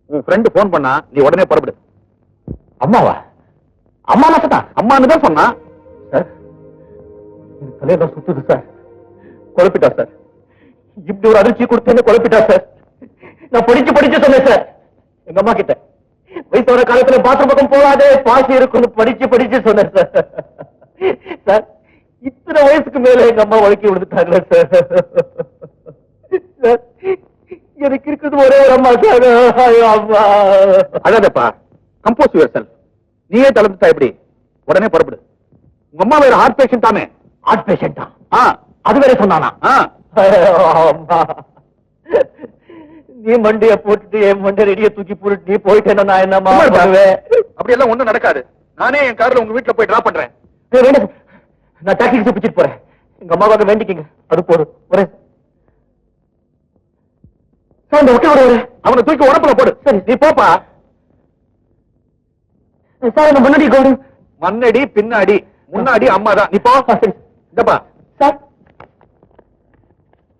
உன் ஃப்ரெண்டு போன் பண்ணா, நீ உடனே புறப்படு. அம்மாவா? அம்மா நசத்தா? அம்மான்னு தான் சொன்னா. சார், எனக்கு தலையெல்லாம் சுத்துது சார். குழப்பிட்டா சார். இப்படி ஒரு அதிர்ச்சி கொடுத்து குழப்பிட்டா சார். நான் படிச்சு சொன்னேன் சார் எங்க அம்மா கிட்ட. வயசான காலத்துல பாத்ரூம் பக்கம் போகாதே, பாசி இருக்குன்னு படிச்சு சொன்னேன் சார். சார், இத்தனை வயசுக்கு மேல எங்க அம்மா வழக்கி விழுந்துட்டாங்களே சார். சார், எனக்கு இருக்குது ஒரே ஒரு அம்மா சார். அம்மா. அழாதப்பா, கம்போஸ் யுவர் செல்ஃப். நீயே தளர்ந்துட்டா எப்படி? உடனே புறப்படு. உங்க அம்மா வேற ஹார்ட் பேஷண்ட் தானே? ஹார்ட் பேஷண்டா? ஆ, அது வேற சொன்னானா? ஆ. அம்மா. நீ மண்டிய போட்டுட்டு என் மண்டை ரெடிய தூக்கி போட்டு நீ போயிட்டேன்னா நான் என்னமா சும்மா இருப்பா. பண்ணுவேன்? அப்படி எல்லாம் ஒண்ணும் நடக்காது. நானே என் கார்ல உங்க வீட்டுல போய் டிராப் பண்றேன். வேண்டாம், நான் டாக்ஸிக்கு பிடிச்சிட்டு போறேன். எங்க அம்மாவாக வேண்டிக்கிங்க, அது போதும். வரேன். இந்த ஒட்டை விட அவனை தூக்கி உடம்புல போடு. சரி, நீ போப்பா. சார், என்ன முன்னாடி கவுடு. மண்ணடி பின்னாடி முன்னாடி அம்மா தான். நீ போ. சரி இந்தப்பா, சார்.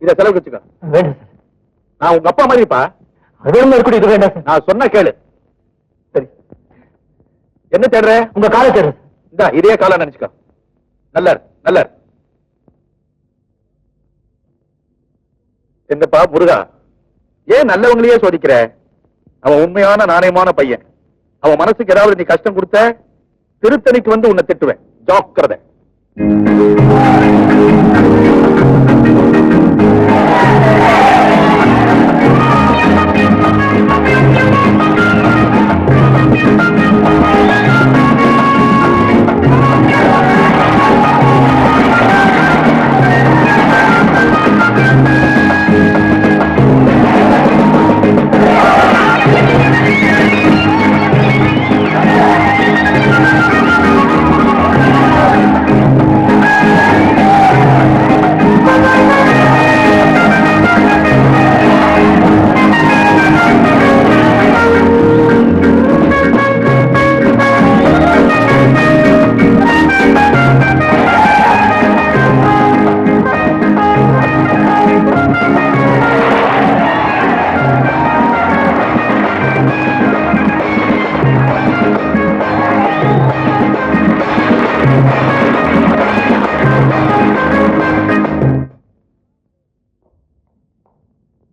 இத செலவு வச்சுக்க. வேண்டாம் சார். நான் உங்க அப்பா மாதிரிப்பா. அது வேணுமா இருக்கட்டும், இது வேண்டாம் சார். நான் சொன்ன கேளு. சரி, என்ன தேடுற? உங்க காலை தேடு. இந்த இதே காலம் நினைச்சுக்க. நல்ல நல்ல என்னப்பா முருகா, ஏன் நல்லவங்களையே சோதிக்கிற? அவன் உண்மையான நாணயமான பையன். அவன் மனசுக்கு ஏதாவது நீ கஷ்டம் கொடுத்த திருத்தணிக்கு வந்து உன்னை திட்டுவேன். ஜாக்கிரதை.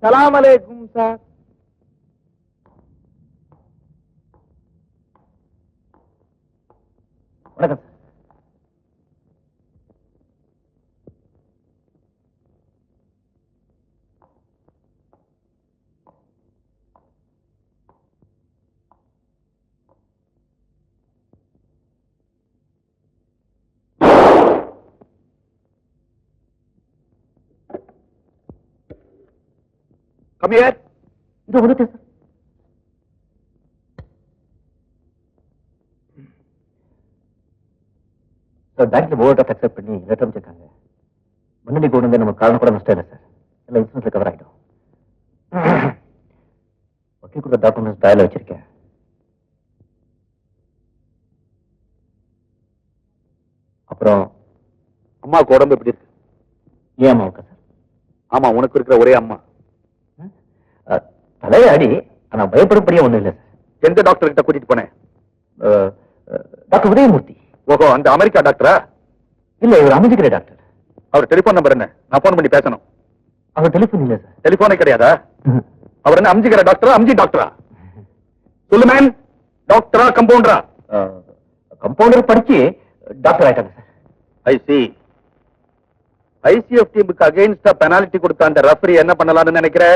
சலாம் அலைக்கும் சார். வணக்கம் சார். Come here. இது வந்துட்டு சார். சார், பேங்க்ல போர்ட் ஆஃப் அக்செப்ட் பண்ணி லெட்டர் அமைச்சிருக்காங்க. முன்னாடி கொண்டு வந்து நம்ம காரணம் கூட நஷ்டம் இல்லை சார். எல்லாம் இன்சூரன்ஸ்ல கவர் ஆகிடும். வக்கீல் கூட டாக்குமெண்ட்ஸ் டயல வச்சிருக்கேன். அப்புறம் அம்மாவுக்கு உடம்பு எப்படி இருக்கு? ஏன் அம்மாவுக்கா சார்? ஆமா, உனக்கு இருக்கிற ஒரே அம்மா. தலையை அடி, ஆனா பயப்படப்படியே ஒண்ணும் இல்லை சார். எந்த டாக்டர் கிட்ட கூட்டிட்டு போனேன்? டாக்டர் உதயமூர்த்தி. ஓஹோ, அந்த அமெரிக்கா டாக்டரா? இல்ல, இவர் அமைஞ்சிக்கிற டாக்டர். அவர் டெலிபோன் நம்பர் என்ன? நான் போன் பண்ணி பேசணும். அவர் டெலிபோன் இல்ல சார். டெலிபோனே கிடையாதா? அவர் என்ன அம்ஜிக்கிற டாக்டரா, அம்ஜி டாக்டரா? சொல்லு மேன், டாக்டரா கம்பவுண்டரா? கம்பவுண்டர் படிச்சு டாக்டர் ஆயிட்டாங்க சார். ஐ சி. ஐசிஎஃப் டீமுக்கு அகைன்ஸ்டா பெனால்டி கொடுத்த அந்த ரெஃபரி என்ன பண்ணலாம்னு நினைக்கிற?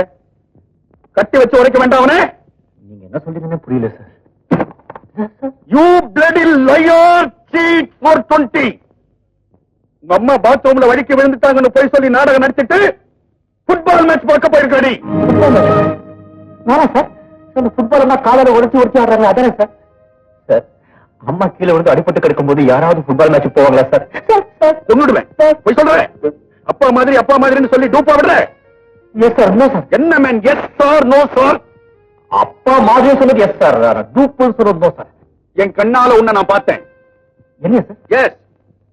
கட்டி வச்சு உடைக்க வேண்டாம் அவனே. நீங்க என்ன சொல்றீங்கன்னு புரியல sir. You bloody liar, cheat 420. உங்க அம்மா பாத்ரூம்ல வழிக்கு விழுந்துட்டாங்கன்னு போய் சொல்லி நாடகம் நடிச்சிட்டு ஃபுட்பால் மேட்ச் பார்க்க போயிருக்கடி. நானா சார்? அந்த ஃபுட்பால் காலையில உடைச்சு ஆடுறாங்க, அதானே சார்? சார், அம்மா கீழே விழுந்து அடிபட்டு கிடக்கும் போது யாராவது ஃபுட்பால் மேட்ச் போவாங்களா சார்? கொன்னுடுவேன். போய் சொல்றேன். அப்பா மாதிரின்னு சொல்லி டூப்பா விடுற. Yes sir. No sir. என்ன man? Yes sir, no sir? அப்பா மாதிரி சொன்னது எஸ் சார், டூப்புன்னு சொன்னது நோ சார். என் கண்ணால உன்னை நான் பார்த்தேன். என்ன சார்? எஸ்,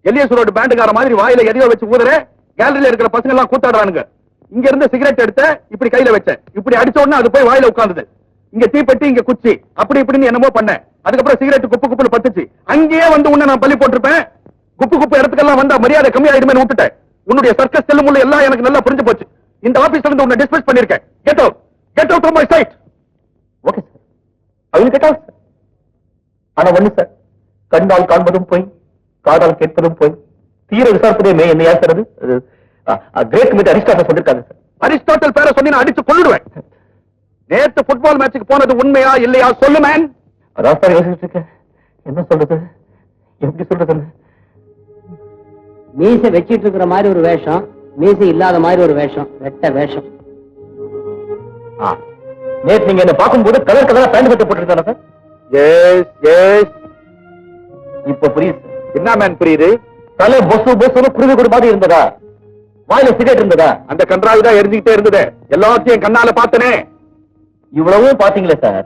எலியஸ் ரோடு பேண்டுக்கார மாதிரி வாயில எதையோ வச்சு ஊதுற. கேலரியில இருக்கிற பசங்க எல்லாம் கூத்தாடுறானுங்க. இங்க இருந்து சிகரெட் எடுத்த, இப்படி கையில வச்சேன். இப்படி அடிச்ச உடனே அது போய் வாயில உட்கார்ந்தது. இங்க தீப்பெட்டி, இங்க குச்சி, அப்படி இப்படின்னு என்னமோ பண்ண. அதுக்கப்புறம் சிகரெட் குப்பு குப்புன்னு பத்துச்சு. அங்கேயே வந்து உன்னை நான் பள்ளி போட்டிருப்பேன். குப்பு குப்பு இடத்துக்கெல்லாம் வந்தா மரியாதை கம்மியாயிடுமே விட்டுட்டேன். உன்னுடைய சர்க்கஸ் செல்லும் எல்லாம் எனக்கு நல்லா புரிஞ்சு போச்சு. இந்த ஆபீஸ்ல இருந்து உன்னை டிஸ்மிஸ் பண்ணிருக்கேன். Get out, get out from my sight. Okay sir, I will get out sir. ஆனா ஒண்ணு சார், கண்ணால் காண்பதும் போய், காதால் கேட்பதும் போய், தீர விசாரிப்பதே மே என்ன யாசறது? கிரேட் மீட் அரிஸ்டாட்டல் சொல்லிருக்காங்க சார். அரிஸ்டாட்டல் பேரை சொல்லி நான் அடிச்சு கொள்ளுடுவேன். நேத்து ஃபுட்பால் மேட்சுக்கு போனது உண்மையா இல்லையா சொல்லு மேன். அதான் சார் யோசிச்சுட்டு இருக்கேன். என்ன சொல்றது, எப்படி சொல்றது? மீசை வச்சிட்டு இருக்கிற மாதிரி ஒரு வேஷம், மீசை இல்லாத மாதிரி ஒரு வேஷம், ரெட்ட வேஷம். நேற்று நீங்க என்ன பார்க்கும்போது கலர் கலரா பேண்ட் சட்டை போட்டுருக்காங்க சார். S S. இப்ப புரியுது சார். என்ன மேன் புரியுது? தலை பொசு பொசுன்னு குருவி கூட மாதிரி இருந்ததா? வாயில சிகரெட் இருந்ததா? அந்த கன்றாவி தான் எரிஞ்சுக்கிட்டே இருந்தது. எல்லாத்தையும் கண்ணால பார்த்தனே. இவ்வளவும் பாத்தீங்களே சார்.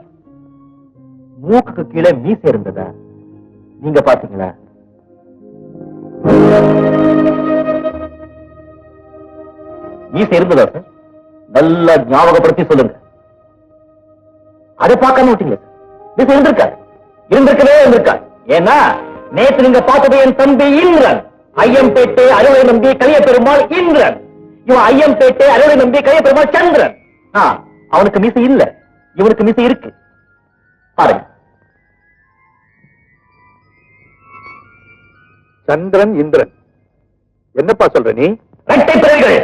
மூக்குக்கு கீழே மீசை இருந்ததா? நீங்க பாத்தீங்களா? மீசை இருந்ததா சார்? நல்லா ஞாபகப்படுத்தி சொல்லுங்க. அதை பார்க்காம விட்டீங்க. மீசை இருந்திருக்கா? இருந்திருக்கவே இருந்திருக்கா? ஏன்னா நேற்று நீங்க பார்த்தது என் தம்பி இந்திரன். ஐயம்பேட்டை அறுவை நம்பி கலிய பெருமாள் இந்திரன். இவன் ஐயம்பேட்டை அறுவை நம்பி கலிய பெருமாள் சந்திரன். அவனுக்கு மீசை இல்ல, இவனுக்கு மீசை இருக்கு. பாருங்க. சந்திரன் இந்திரன் என்னப்பா சொல்ற நீ? ரெட்டை பிறவிகள்.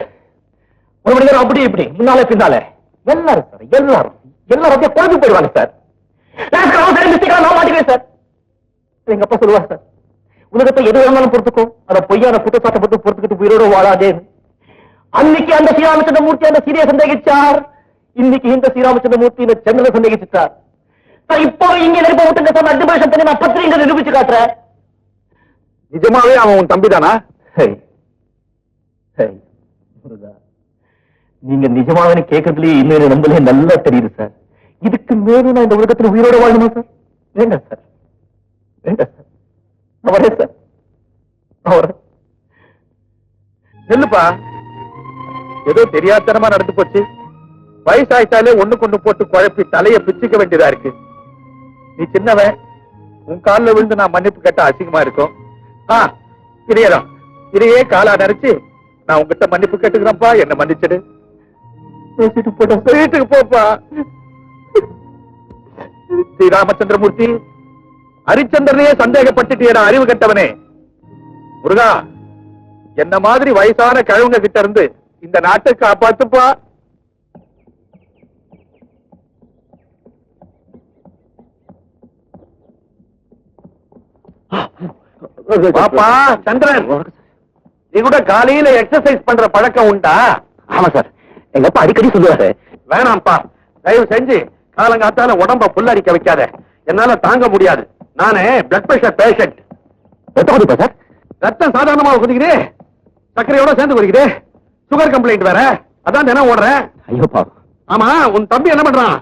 ஒரு மணி நேரம் அப்படி இப்படி முன்னாலே பின்னாலே எல்லாரும் சார், எல்லாரும் அப்படியே குழம்பு போயிடுவாங்க சார். நான் மாட்டேங்கிறேன் சார். எங்க அப்பா சொல்லுவார் சார், உலகத்தை எது வேணாலும் பொறுத்துக்கோ, அத பொய்யான குற்றச்சாட்டை போட்டு பொறுத்துக்கிட்டு உயிரோடு வாழாதே. அன்னைக்கு அந்த ஸ்ரீராமச்சந்திரமூர்த்தி அந்த சீரிய சந்தேகிச்சார். இன்னைக்கு இந்த ஸ்ரீராமச்சந்திரமூர்த்தி இந்த சென்னலை சந்தேகிச்சுட்டார். இப்போ இங்க நெருப்ப விட்டுங்க சார். அட்மிஷன் பண்ணி நான் பத்திரிகை நிரூபிச்சு காட்டுறேன். நிஜமாவே அவன் உன் தம்பி தானா? நீங்க நிஜமாவே கேட்கறதுலயே இன்னொரு நம்பளே நல்லா தெரியுது சார். இதுக்கு மேலும் நான் இந்த உலகத்தில் உயிரோட வாழணுமா சார்? வேண்டாம் சார், வேண்டாம் சார். அவரே சார், அவரே. நெல்லுப்பா, ஏதோ தெரியாதனமா நடந்து போச்சு. வயசாயிட்டாலே ஒண்ணுக்கு போட்டு குழப்பி தலைய பிச்சுக்க வேண்டியதா இருக்கு. நீ சின்னவன், உன் காலில் விழுந்து நான் மன்னிப்பு கேட்ட அசிங்கமா இருக்கும். இதேதான், இதையே காலா நினைச்சு நான் உங்ககிட்ட மன்னிப்பு கேட்டுக்கிறேன்ப்பா, என்ன மன்னிச்சிடு. பேசிட்டு போட்டோம், வீட்டுக்கு போப்பா. ஸ்ரீராமச்சந்திரமூர்த்தி, ஹரிச்சந்திரனையே சந்தேகப்பட்டுட்டியடா அறிவு கட்டவனே. முருகா, என்ன மாதிரி வயசான கிழவங்க கிட்ட இருந்து இந்த நாட்டை காப்பாத்துப்பா. பாப்பா சந்திரன், நீ கூட காலையில எக்ஸசைஸ் பண்ற பழக்கம் உண்டா? ஆமா சார், எங்க அப்பா அடிக்கடி சொல்லுவாரு. வேணாம்ப்பா, தயவு செஞ்சு காலங்காத்தால உடம்ப புல்லரிக்க வைக்காத. என்னால தாங்க முடியாது. நானே பிளட் பிரஷர் பேஷண்ட். ரத்தம் கொதிப்பா சார்? ரத்தம் சாதாரணமா கொதிக்குது, சர்க்கரையோட சேர்ந்து கொதிக்குது. சுகர் கம்ப்ளைண்ட் வேற, அதான் தினம் ஓடுறேன். ஐயோ பா. ஆமா, உன் தம்பி என்ன பண்றான்?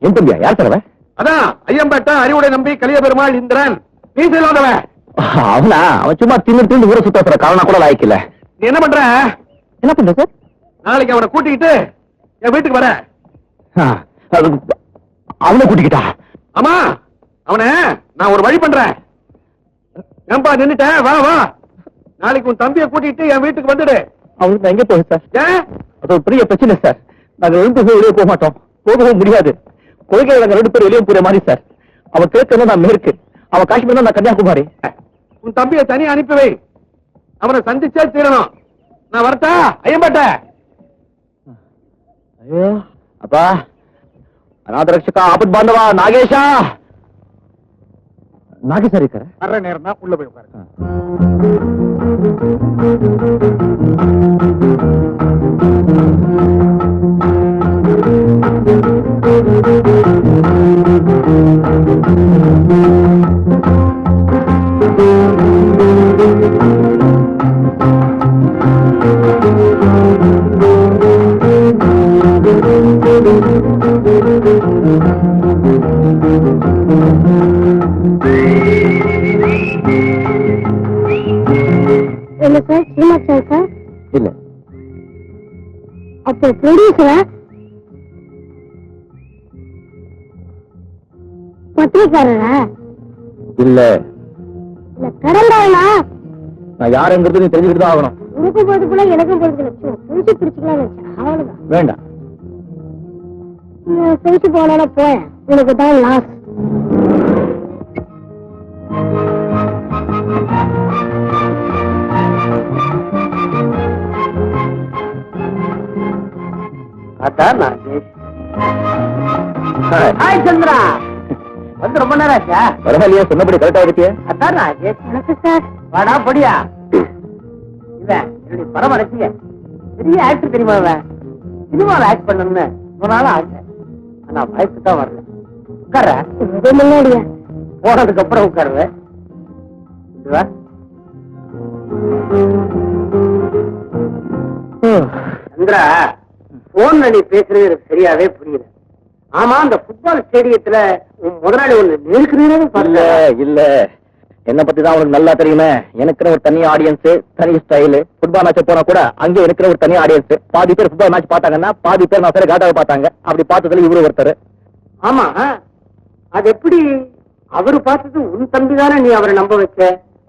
என் தம்பியா? யார் சார் அவன்? அதான் ஐயம்பேட்டை அறிவுடை நம்பி கலிய பெருமாள் இந்திரன். மீசை இல்லாதவன். அவனா? அவன் சும்மா தின்னு ஊரை சுத்த காரணம் கூட லாய்க்கல. நீ என்ன பண்ற? என்ன பண்ற சார்? நாளைக்கு அவனை கூட்டிக்கிட்டு என் வீட்டுக்கு வர. அவனை கூட்டிக்கிட்டா? ஆமா, அவனை நான் ஒரு வழி பண்றேன். ஏன்பா நின்னுட்டேன்? வா வா, நாளைக்கு உன் தம்பியை கூட்டிட்டு என் வீட்டுக்கு வந்துடு. அவனுக்கு நான் எங்க போகுது சார்? ஏன்? அது ஒரு பெரிய பிரச்சனை சார். நாங்க 2 பேரும் வெளியே போக மாட்டோம், போகவும் முடியாது. கொள்கையில நாங்க 2 பேரும் வெளியே போற மாதிரி சார். அவன் கேட்கணும் நான் மேற்கு, அவன் காஷ்மீர், நான் கன்னியாகுமரி. உன் தம்பியை தனியா அனுப்பி வை, அவனை சந்திச்சே தீரணும். நான் வரட்டா ஐயம்பேட்டை? ஐயோ அப்பா, அநாத ரட்சகா ஆபத் பாந்தவா நாகேஷா. நாகேஷ் சார் இருக்காரு? வர்ற நேரம் தான், உள்ள போய் உட்காரு. என்ன சார், ஸ்ரீமாச்சா சார்? இல்ல. அப்போ ப்ரொடியூசரா? பத்திரிக்காரரா? இல்ல. இல்ல கடந்தாளா? நான் யாருங்கிறது நீ தெரிஞ்சுக்கிட்டு தான் ஆகணும். உனக்கும் போறதுக்குள்ள எனக்கும் போறதுக்குள்ள பிடிச்சு பிடிச்சிக்கலாம் நினைச்சேன். அவ்வளவுதான். வேண்டாம். பிடிச்சு போனா போய, உனக்கு தான் லாஸ். அதான் நாகேஷ். ஹாய் சந்திரா, வந்து ரொம்ப நேரம் ஆச்சா? பரவாயில்லையா, சொன்னபடி கரெக்டா இருக்கியா? அதான் நாகேஷ். வணக்கம் சார். வாடா பொடியா. இவன் என்னுடைய படம் ரசிக, பெரிய ஆக்டர் தெரியுமா? இவன் சினிமாவில் ஆக்ட் பண்ணணும்னு ஒரு நாள் ஆசை, ஆனா வயசு தான் வரல. உட்கார முன்னாடியா போனதுக்கு அப்புறம் உட்காருவேன். சந்திரா, போன்ல நீ பேசுறது எனக்கு சரியாவே புரியல. ஆமா, அந்த ஃபுட்பால் ஸ்டேடியத்துல உன் முதலாளி ஒண்ணு இல்ல இல்ல, என்ன பத்தி தான் உனக்கு நல்லா தெரியுமே. எனக்கு ஒரு தனி ஆடியன்ஸ், தனி ஸ்டைல். ஃபுட்பால் மேட்ச் போனா கூட அங்க இருக்கிற ஒரு தனி ஆடியன்ஸ். பாதி பேர் ஃபுட்பால் மேட்ச் பார்த்தாங்கன்னா பாதி பேர் நான் பேர் காட்டாக பார்த்தாங்க. அப்படி பார்த்ததுல இவரு ஒருத்தர். ஆமா, அது எப்படி? அவரு பார்த்தது உன் தம்பி தானே, நீ அவரை நம்ப வச்ச?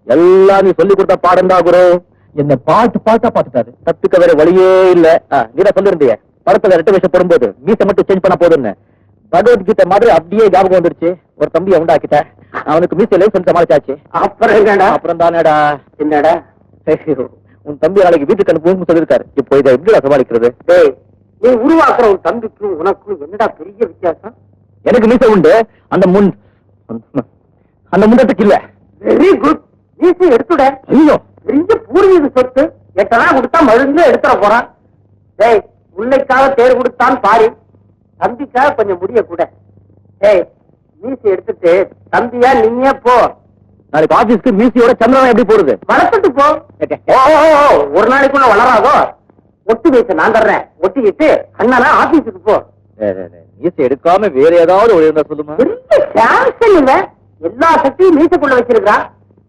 எல்லாம் நீ சொல்லி கொடுத்த பாடம் தான் குரு. என்ன பாட்டா பார்த்துட்டாரு. தப்பிக்க வேற வழியே இல்ல. நீதான் சொல்லிருந்திய படத்துல ரெட்டு விஷயம் போடும்போது மீசை மட்டும் சேஞ்ச் பண்ண போதுன்னு. பகவத்கீதை மாதிரி அப்படியே ஞாபகம் வந்துருச்சு. ஒரு தம்பியை உண்டாக்கிட்டேன், அவனுக்கு மீசையில சொல்லி சமாளிச்சாச்சு. அப்புறம் என்னடா? அப்புறம் தானேடா. என்னடா? உன் தம்பி நாளைக்கு வீட்டுக்கு அனுப்புவோம்னு சொல்லிருக்காரு. இப்போ இதை எப்படி சமாளிக்கிறது? நீ உருவாக்குற உன் தம்பிக்கும் உனக்கும் என்னடா பெரிய வித்தியாசம்? எனக்கு மீசை உண்டு, அந்த முண்டத்துக்கு இல்ல. வெரி குட், மீசை எடுத்துட. ஐயோ, பெரிய பூர்வீக சொத்து, 8 நாள் கொடுத்தா மழுந்து எடுத்துட போறான். டேய், முல்லைக்காக தேர் கொடுத்தான் பாரு, தம்பிக்காக கொஞ்சம் முடிய கூட. டேய், மீசை எடுத்துட்டு தம்பியா நீயே போ. நாளைக்கு ஆபீஸ்க்கு மீசையோட சந்திரன் எப்படி போடுது? வளர்த்துட்டு போ. ஒரு நாளைக்குள்ள வளராதோ? ஒட்டி மீசை நான் தர்றேன், ஒட்டிக்கிட்டு அண்ணனா ஆபீஸுக்கு போ. மீசை எடுக்காம வேற ஏதாவது ஒரு இருந்தா சொல்லுமா? பெரிய சான்சன் இல்ல, எல்லா சக்தியும் மீசைக்குள்ள வச்சிருக்கான்.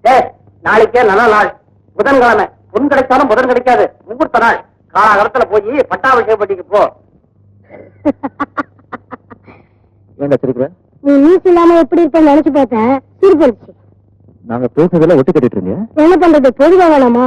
டேய், நாளைக்கே நல்ல நாள், புதன்கிழமை. பொன் கிடைச்சாலும் புதன் கிடைக்காது, முகூர்த்த நாள். காலகாலத்துல போய் பட்டாபிஷேகம் பண்ணிக்கு போ. ஏண்டா சிரிக்கிற? நீ மீஸ் இல்லாம எப்படி இருப்பேன்னு நினைச்சு பார்த்தேன், சிரிப்பிருச்சு. நாங்க பேசுறதெல்லாம் ஒட்டி கட்டிட்டு இருந்தீங்க. என்ன பண்றது, பொதுவா வேணாமா?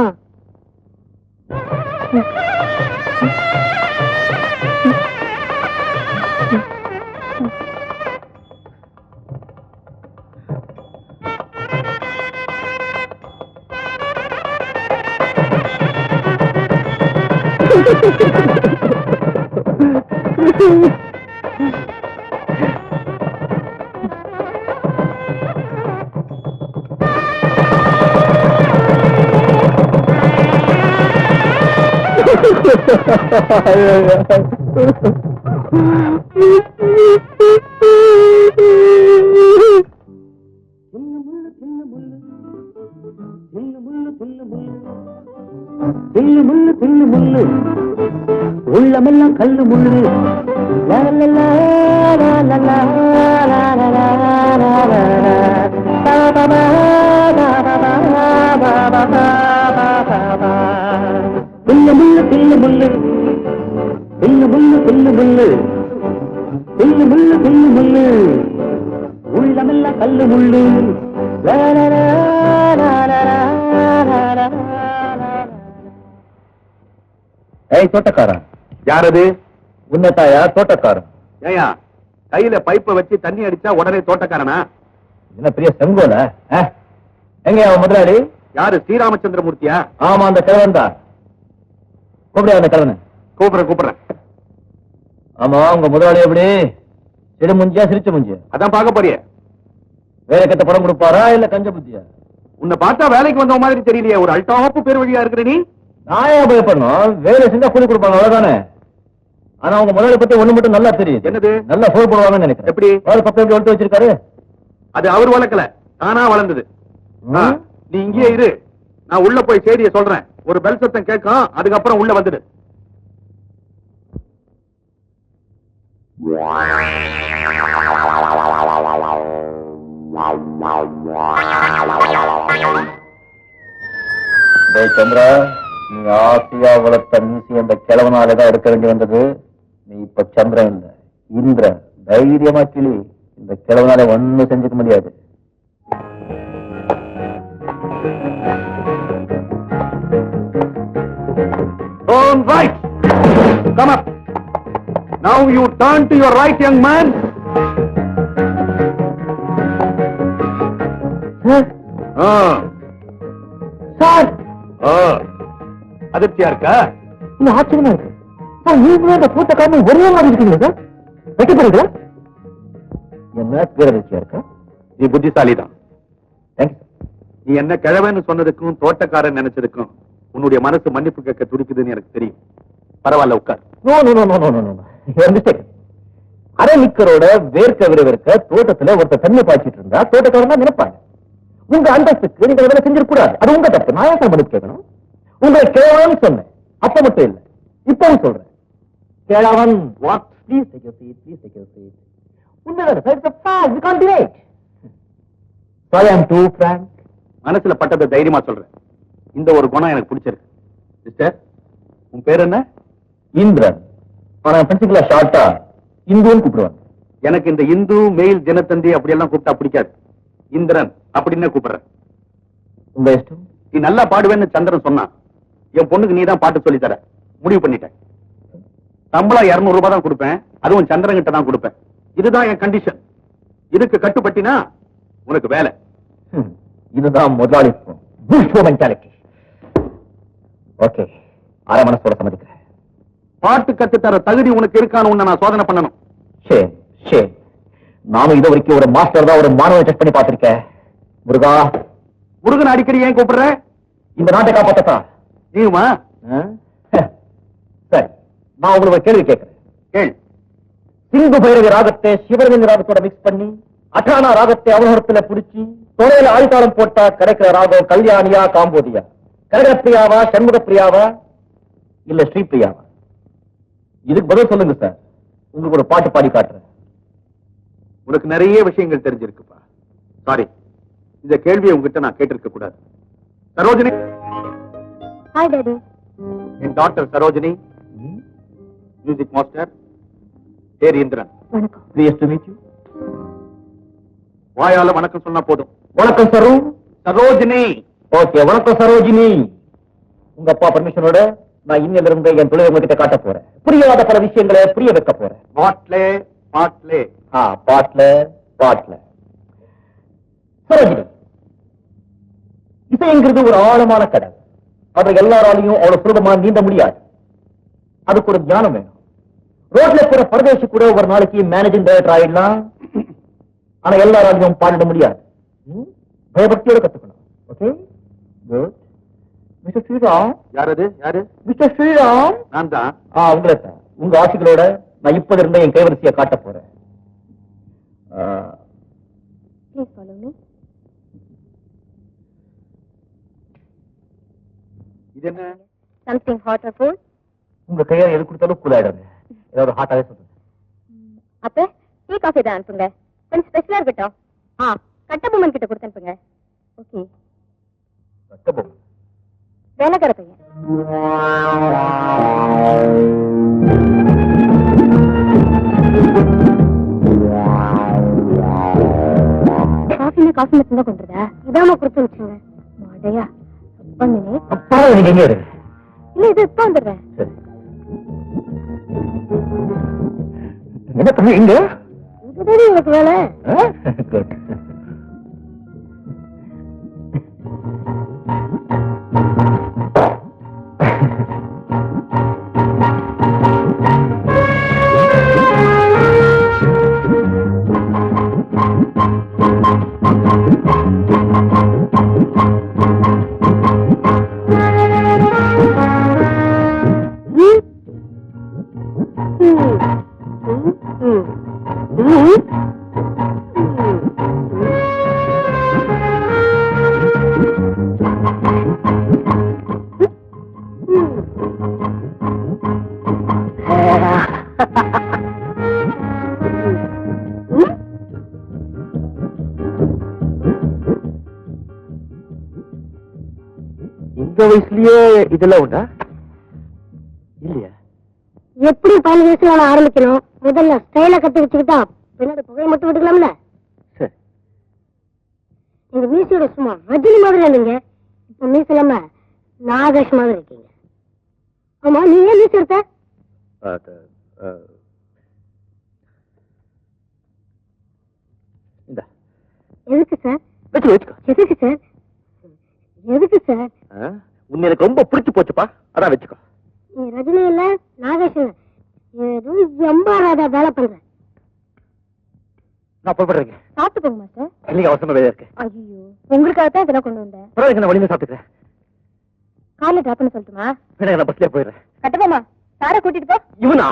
உள்ளமெல்லாம் கல்லு முள்ளு. புல்லு முள்ளு புல்லு முள்ளு புல்லு முள்ளு புல்லு முள்ளு புல்லு முள்ளு புல்லு முள்ளு உள்ளமெல்லாம் கல்லு முள்ளு. ஏய் தோட்டக்காரன். யாரது? உன்னதாயா தோட்டக்காரன்? ஏயா, கையில பைப்பை வச்சு தண்ணி அடிச்சா உடனே தோட்டக்காரனா? என்ன பெரிய செங்கோல? எங்க அவன் முதலாளி? யாரு, ஸ்ரீராமச்சந்திரமூர்த்தியா? ஆமா, அந்த கிழவன் தான். கூப்பிடு அந்த கிழவனை. கூப்பிடுறேன். ஆமா, உங்க முதலாளி எப்படி? சிறு முஞ்சியா சிரிச்ச முஞ்சியா? அதான் பார்க்க போறிய. வேற கட்ட படம் கொடுப்பாரா இல்ல கஞ்ச புத்தியா? உன்னை பார்த்தா வேலைக்கு வந்த மாதிரி தெரியலையே, ஒரு அல்டாப்பு பேர் வழியா இருக்கிற நீ. நான் ஏன் பயப்படணும்? வேலை செஞ்சா கூலி கொடுப்பாங்க, அவ்வளவுதானே. ஆனா உங்க முதலாளி பத்தி ஒண்ணு மட்டும் நல்லா தெரியுது. என்னது? நல்லா சோறு போடுவாங்கன்னு நினைக்கிறேன். எப்படி? அவர் பக்கம் எப்படி வளர்த்து வச்சிருக்காரு? அது அவர் வளர்க்கல, தானா வளர்ந்தது. நீ இங்கேயே இரு, நான் உள்ள போய் செய்தியை சொல்றேன். ஒரு பெல் சத்தம் கேட்கும், அதுக்கப்புறம் உள்ள வந்துடு. சந்திரா, நீ ஆசையா வளர்த்த மீசி அந்த கிழவனாலதான் எடுக்க வேண்டி வந்தது. நீ இப்ப சந்திரன் இல்ல, இந்திரன். தைரியமா கிளி, இந்த கிழவனால ஒண்ணும் செஞ்சுக்க முடியாது. Turn right. Come up. Now you turn to your right, young man. Sir, அதிர்ச்சியா இருக்கா? இந்த ஆச்சரியமா இருக்கு. நீங்களும் அந்த பூத்த காரணம் ஒரே மாதிரி இருக்கீங்க சார். வைக்க போறீங்களா? என்ன பேரதிர்ச்சியா இருக்கா? நீ புத்திசாலிதான். நீ என்ன கிழவன்னு சொன்னதுக்கும் தோட்டக்காரன் நினைச்சதுக்கும் உன்னுடைய மனசு மன்னிப்பு கேட்க துடிக்குதுன்னு எனக்கு தெரியும். பரவாயில்ல, உட்கார். அரணிக்கரோட வேர்க்க விறுவிறுக்க தோட்டத்துல ஒருத்தர் தண்ணி பாய்ச்சிட்டு இருந்தா தோட்டக்காரன் தான் நினைப்பாங்க. உங்க அந்தஸ்துக்கு நீங்க வேலை செஞ்சிடக்கூடாது. அது உங்க தப்பு. நான் ஏன் மன்னிப்பு கேட்கணும்? உங்களை கேளான்னு சொன்னேன். அப்ப மட்டும் இல்ல, இப்பவும் சொல்றேன். கேளாவன் what? Please take your seat, please take your seat. உண்மைதானே sir? It's a fact. We can't deny it. So I am too frank. மனசுல பட்டதை தைரியமா சொல்றேன். இந்த ஒரு குணம் எனக்கு பிடிச்சிருக்கு. சிஸ்டர், உன் பேர் என்ன? இந்திரன். ஆனா பிரின்சிபலா ஷார்ட்டா இந்துன்னு கூப்பிடுவாங்க. எனக்கு இந்த இந்து மெயில் தினத்தந்தி அப்படியெல்லாம் கூப்பிட்டா பிடிக்காது. இந்திரன் அப்படின்னு கூப்பிடுறேன். உங்க இஷ்டம். நீ நல்லா பாடுவேன்னு சந்திரன் சொன்னான். என் பொண்ணுக்கு நீ தான் பாட்டு சொல்லி தர முடிவு பண்ணிட்டேன். சம்பளம் 200 ரூபாய் தான் கொடுப்பேன். அதுவும் சந்திரன் கிட்ட தான் கொடுப்பேன். இதுதான் என் கண்டிஷன். இதுக்கு கட்டுப்பட்டினா உனக்கு வேலை. இதுதான் முதலாளித்துவம். பூர்ஜுவா மென்டாலிட்டி. ஓகே, அரை மனசோட சம்மதிக்கிறேன். பாட்டு கத்து தர தகுதி உனக்கு இருக்கான்னு உன்னை நான் சோதனை பண்ணணும். சரி சரி, நானும் இது வரைக்கும் ஒரு மாஸ்டர் தான் ஒரு மாணவனை டெஸ்ட் பண்ணி பார்த்திருக்கேன். முருகா. முருகன் அடிக்கடி ஏன் கூப்பிடுற? இந்த நாட்டை காப்பாத்தா நீயுமா? சரி, நான் உங்களுக்கு ஒரு கேள்வி கேட்கிறேன். கேள். சிந்து பைரவி ராகத்தை சிவரஞ்சன் ராகத்தோட மிக்ஸ் பண்ணி அட்டானா ராகத்தை அவரோடத்துல புடிச்சு தொலைல ஆழ்தாளம் போட்டா கிடைக்கிற ராகம் கல்யாணியா காம்போதியா? கனகப்பிரியாவா, சண்முக பிரியாவா, இல்ல ஸ்ரீபிரியாவா? இதுக்கு பதில் சொல்லுங்க சார். உங்களுக்கு ஒரு பாட்டு பாடி காட்டுறேன். உனக்கு நிறைய விஷயங்கள் தெரிஞ்சிருக்குப்பா. சாரி, இந்த கேள்வியை உங்ககிட்ட நான் கேட்டிருக்க கூடாது. சரோஜினி. Hi daddy. என் டாக்டர் சரோஜினி, மியூசிக் மாஸ்டர் பேர் இந்திரன். வணக்கம். Pleased to meet you. வாயால வணக்கம் சொன்னா போதும். வணக்கம் சரு. சரோஜினி. ஓகே, வணக்கம் சரோஜினி. உங்க அப்பா பர்மிஷனோட நான் இன்னில இருந்து என் தொழிலை உங்ககிட்ட காட்ட போறேன். புரியாத பல விஷயங்களை புரிய வைக்க போறேன். பாட்லே பாட்லே. பாட்ல. சரோஜினி, இசைங்கிறது ஒரு ஆழமான கடல். அதை எல்லாராலையும் அவ்வளவு சுலபமா நீந்த முடியாது. அதுக்கு ஒரு ஞானம் வேணும். ரோட்ல போற பரதேசி கூட ஒரு நாளைக்கு மேனேஜிங் டைரக்டர் ஆயிடலாம். ஆனா எல்லாராலையும் பாடிட முடியாது. பயபக்தியோட கத்துக்கணும். Okay, good. மிஸ்டர் ஸ்ரீராம். யாரது? யாரு? மிஸ்டர் ஸ்ரீராம். நான் தான். உங்களை தான். உங்க ஆசைகளோட நான் இப்ப இருந்த என் கைவரிசையை காட்ட போறேன். Please follow me. இது என்ன? Something hot R cool? உங்க கையால எது கொடுத்தாலும் கூலாயிடுங்க. ஏதாவது ஹாட்டாவே சொல்லுங்க. அப்ப டீ காஃபி தான் அனுப்புங்க. கொஞ்சம் ஸ்பெஷலா இருக்கட்டும். கட்ட பொம்மன் கிட்ட கொடுத்து அனுப்புங்க. ஓகே. வேலைக்கார பையன். காஃபி மட்டும் தான் கொண்டுறதா? இதாம கொடுத்து வச்சுங்க. மாடையா பண்ணுங்க. நீங்க எங்க இருக்கு? இல்ல, இது இப்ப வந்துடுறேன். என்ன பண்ண இங்க? இதுதான் உங்களுக்கு வேலை. குட். இந்த வயசுலயே இதெல்லாம் உண்டா? இல்லையா? எப்படி 15 வயசுல ஆரம்பிக்கணும்? முதல்ல ஸ்டைல கத்து வச்சுக்கிட்டா பின்னாடி புகையை மட்டும் விட்டுக்கலாம்ல. சரி. எங்க மீசையோட சும்மா ரஜினி மாதிரி இருந்தீங்க. இப்ப மீச இல்லாம நாகேஷ் மாதிரி இருக்கீங்க. ஆமா, நீ ஏன் மீச எடுத்த? எதுக்கு சார்? எதுக்கு சார்? எதுக்கு சார்? உன்னை எனக்கு ரொம்ப பிடிச்சு போச்சுப்பா, அதான் வச்சுக்கோ. நீ ரஜினி இல்ல நாகேஷ் இல்ல, ஏதோ எம்பாராதா வேலை பண்ற. நான் புறப்படுறேங்க. சாப்பிட்டு போங்க மாஸ்டர். இல்லைங்க, அவசரமா வேலையா இருக்கு. ஐயோ, உங்களுக்காக தான் இதெல்லாம் கொண்டு வந்தேன். பரவாயில்ல, நான் வழியில சாப்பிட்டுக்கிறேன். கார்ல டிராப் பண்ண சொல்லட்டுமா? வேணா நான் பஸ்லயே போயிடுறேன். கட்டபொம்மா சாரை கூட்டிட்டு போ. இவனா?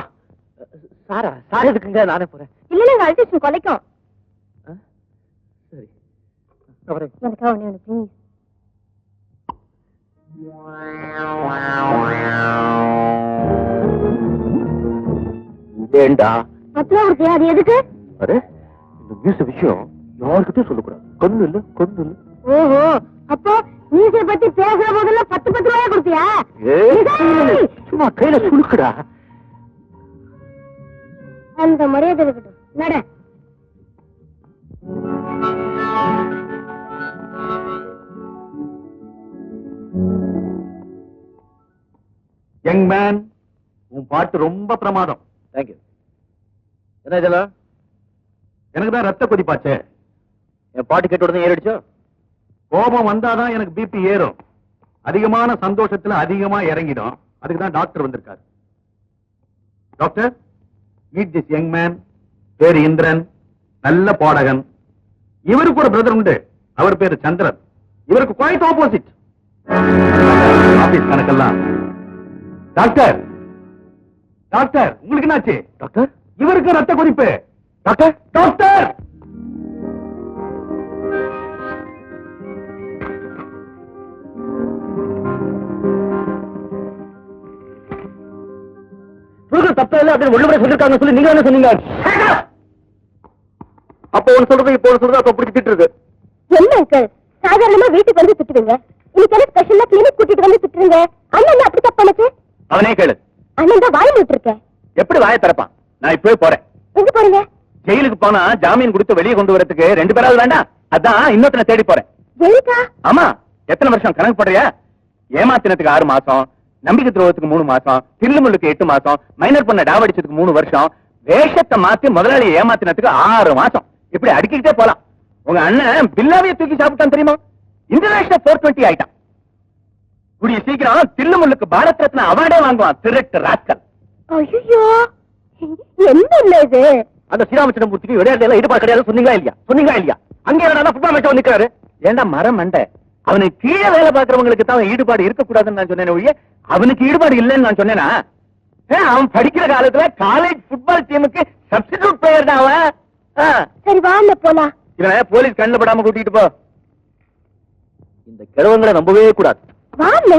சாரா எதுக்குங்க? நானே போறேன். இல்ல இல்ல அல்டிஷன் கொலைக்கும். சரி நான் வரேன். எனக்கா ஒண்ணு ப்ளீஸ். ஏண்டா 10 ரூபா கொடுத்தியா? அது எதுக்கு? அரே இந்த மியூசிக் விஷயம் யாருக்கிட்டையும் சொல்லக்கூடாது. கொண்டு இல்ல. ஓஹோ, அப்போ மியூசிக் பத்தி பேசுற போதெல்லாம் 10 ரூபாயா கொடுத்தியா? சும்மா கையில சுழுக்குடா. அந்த மரியாதை இருக்கட்டும். நட. யங் மேன், உன் பாட்டு ரொம்ப பிரமாதம். தேங்க்யூ. என்ன இதெல்லாம்? எனக்கு தான் ரத்த கொதிப்பாச்சே. என் பாட்டு கேட்ட உடனே ஏறிடுச்சோ? கோபம் வந்தாதான் எனக்கு பிபி ஏறும். அதிகமான சந்தோஷத்துல அதிகமா இறங்கிடும். அதுக்கு தான் டாக்டர் வந்திருக்காரு. Doctor, meet this young man. பேரு இந்திரன், நல்ல பாடகன். இவருக்கு ஒரு பிரதர் உண்டு, அவர் பேரு சந்திரன். இவருக்கு குவைட் ஆப்போசிட். ஆபீஸ் கணக்கெல்லாம். டாக்டர், டாக்டர் உங்களுக்கு என்னாச்சு? டாக்டர், இவருக்கு ரத்த கொதிப்பு. டாக்டர், டாக்டர், தப்பா இல்ல அப்படின்னு உள்ளவரை சொல்லிருக்காங்க சொல்லி நீங்க என்ன சொன்னீங்க? அப்ப ஒன்னு சொல்றது இப்போ ஒன்னு சொல்றது அப்ப பிடிச்சி திட்டுறது. என்ன அங்கிள், சாதாரணமா வீட்டுக்கு வந்து திட்டுவீங்க, இன்னைக்கு என்ன ஸ்பெஷலா கிளினிக் கூட்டிட்டு வந்து திட்டுறீங்க? அண்ணன் அப்படி தப்பு பண்ணுச்சு? அவனே கேளு. அண்ணன் தான் வாய் விட்டுருக்கேன். எப்படி வாயை திறப்பான்? நான் இப்பவே போறேன். எங்க போறீங்க? ஜெயிலுக்கு போனா ஜாமீன் கொடுத்து வெளியே கொண்டு வரதுக்கு 2 பேராவது வேண்டாம். அதான் இன்னொருத்தனை தேடி போறேன். ஜெயிலுக்கா? ஆமா. எத்தனை வருஷம் கணக்கு போடுறியா? ஏமாத்தினத்துக்கு 6 மாசம், நம்பிக்கை துரோகத்துக்கு 3 மாசம், தில்லுமுள்ளுக்கு 8 மாசம், மைனர் பண்ண டாவடிச்சதுக்கு 3 வருஷம், வேஷத்தை மாத்தி முதலாளி ஏமாத்தினத்துக்கு 6 மாசம். இப்படி அடிக்கிட்டே போலாம். உங்க அண்ணன் பில்லாவைய தூக்கி சாப்பிட்டான் தெரியுமா? இன்டர்நேஷனல் 420 ஆயிட்டான். கூடிய சீக்கிரம் தில்லுமுள்ளுக்கு பாரத் ரத்னா அவார்டே வாங்குவான். திருட்டு ராஸ்கல். ஐயோ, என்ன இல்ல இது? அந்த ஸ்ரீராமச்சந்திரமூர்த்திக்கு விளையாட்டுல ஈடுபாடு கிடையாது சொன்னீங்களா இல்லையா? அங்கே ஃபுட்பால் மேட்ச் நிக்கிறாரு. ஏண்டா மரம் மண்டை, அவனுக்கு கீழே வேலை பார்க்கறவங்களுக்கு தான் ஈடுபாடு இருக்கக்கூடாதுன்னு நான் சொன்னேன் ஒழிய அவனுக்கு ஈடுபாடு இல்லைன்னு நான் சொன்னேனா? அவன் படிக்கிற காலத்துல காலேஜ் ஃபுட்பால் டீமுக்கு சப்ஸ்டிடியூட் பிளேயர் தான் அவன். சரி வாங்க போலாம். இவனை போலீஸ் கண்ணுல படாம கூட்டிட்டு போ. இந்த கிழவங்களை நம்பவே கூடாது. வாங்க.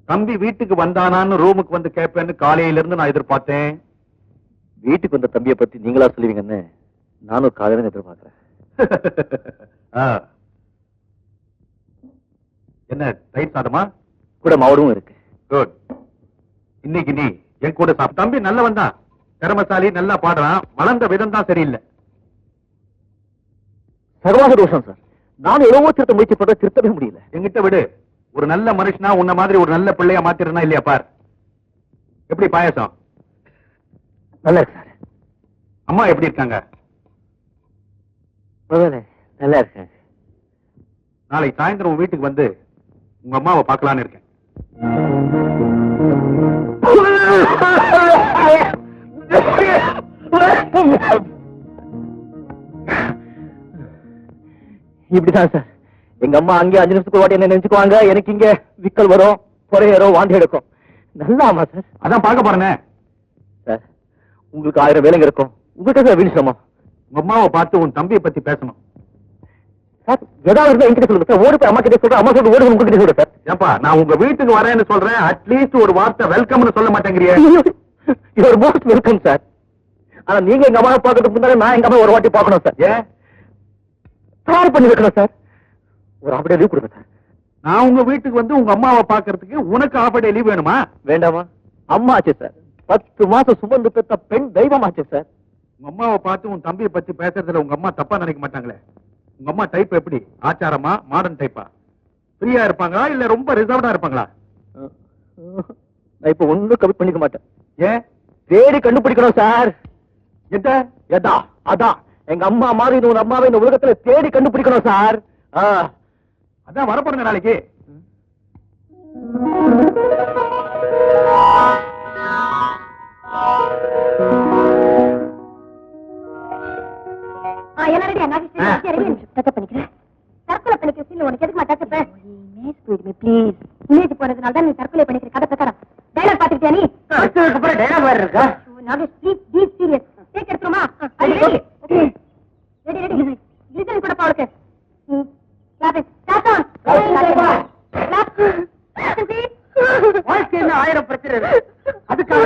தம்பி வீட்டுக்கு வந்தானான்னு ரூமுக்கு வந்து கேட்பேன்னு காலையில இருந்து நான் எதிர்பார்த்தேன். வீட்டுக்கு வந்த தம்பியை பத்தி நீங்களா சொல்லுவீங்கன்னு நானும் காலையில எதிர்பார்க்கிறேன். என்ன தயிர் சாதமா? கூட மாவடும் இருக்கு. குட். இன்னைக்கு நீ என் கூட சாப்பிட்ட. தம்பி நல்லவன் தான், திறமசாலி, நல்லா பாடுறான். வளர்ந்த விதம் தான் சரியில்லை. சர்வாக தோஷம் சார். நானும் எவ்வளவோ திருத்த முயற்சி பண்ற, திருத்தவே முடியல. எங்கிட்ட விடு. ஒரு நல்ல மனுஷனா உன்ன மாதிரி ஒரு நல்ல பிள்ளையா மாத்திரனா இல்லையா பார். எப்படி பாயசம்? நல்லா இருக்கு சார். அம்மா எப்படி இருக்காங்க? நல்லா இருக்கேன். நாளைக்கு சாயந்தரம் உன் வீட்டுக்கு வந்து உங்க அம்மாவை பார்க்கலான்னு இருக்கேன். இப்படிதான் சார். எங்க அம்மா அங்கே 5 நிமிஷத்துக்கு வாட்டி என்ன நினைச்சுக்குவாங்க. எனக்கு இங்க விக்கல் வரும், குறையறோம், வாந்தி எடுக்கும். நல்லா ஆமா சார். அதான் பார்க்க போறேனே. சார் உங்களுக்கு 1000 வேலைங்க இருக்கும். உங்ககிட்ட சார் வீடு சிரமம். உங்க அம்மாவை பார்த்து உன் தம்பியை பத்தி பேசணும். சார் ஏதாவது இருந்தா என்கிட்ட சொல்லுங்க சார். ஓடி போய் அம்மா கிட்ட சொல்றேன், அம்மா சொல்லிட்டு ஓடி உங்ககிட்ட சொல்றேன் சார். ஏப்பா நான் உங்க வீட்டுக்கு வரேன்னு சொல்றேன், அட்லீஸ்ட் ஒரு வார்த்தை வெல்கம்னு சொல்ல மாட்டேங்கிறியே. Your most welcome sir. ஆனா நீங்க எங்க அம்மாவை பார்க்கறதுக்கு முன்னாடி நான் எங்க அம்மா ஒரு வாட்டி பார்க்கணும் சார். ஏன்? தயார் பண்ணி வைக்கணும் சார். ஒரு அப்படியே லீவ் கொடுங்க சார். நான் உங்க வீட்டுக்கு வந்து உங்க அம்மாவை பார்க்கறதுக்கு உனக்கு half a day லீவ் வேணுமா? வேண்டாமா? அம்மா ஆச்சு சார். 10 மாசம் சுமந்து பெற்ற பெண் தெய்வம் ஆச்சு சார். உங்க அம்மாவை பார்த்து உன் தம்பியை பத்தி பேசுறதுல உங்க அம்மா தப்பா நினைக்க மாட்டாங்களே? உங்க அம்மா டைப் எப்படி? ஆச்சாரமா, மாடர்ன் டைப்பா? ஃப்ரீயா இருப்பாங்களா இல்ல ரொம்ப ரிசர்வ்டா இருப்பாங்களா? நான் இப்ப ஒண்ணும் கம்மி பண்ணிக்க மாட்டேன். ஏன்? தேடி கண்டுபிடிக்கணும் சார். எதா? அதான் எங்க அம்மா மாதிரி ஒரு அம்மாவை இந்த உலகத்துல தேடி கண்டுபிடிக்கணும் சார். அதான் வரப்போறேங்க நாளைக்கு. என்னடா நாகேஷ் டக்கப் பண்ணிக்கிறேன். தற்கொலை பண்ணிக்கிற சீன்ல உனக்கு எதுக்கு டக்கப்? இமேஜ் போயிடுமே ப்ளீஸ். இமேஜ் போறதுனால தான் நீ தற்கொலை பண்ணிக்கிற கதை பிரகாரம். டயலாக் பாத்துக்கிட்டியா நீ? அடுத்ததுக்கு அப்புறம் டயலாக் வேற இருக்கா? Nagesh please be serious. Take எடுத்துமா? Ready ready ready. லிசன் கூட பாவுக்கு. Clap start on. கிளாப். வாழ்க்கை என்ன 1000 பிரச்சனை இருக்கு. அதுக்காக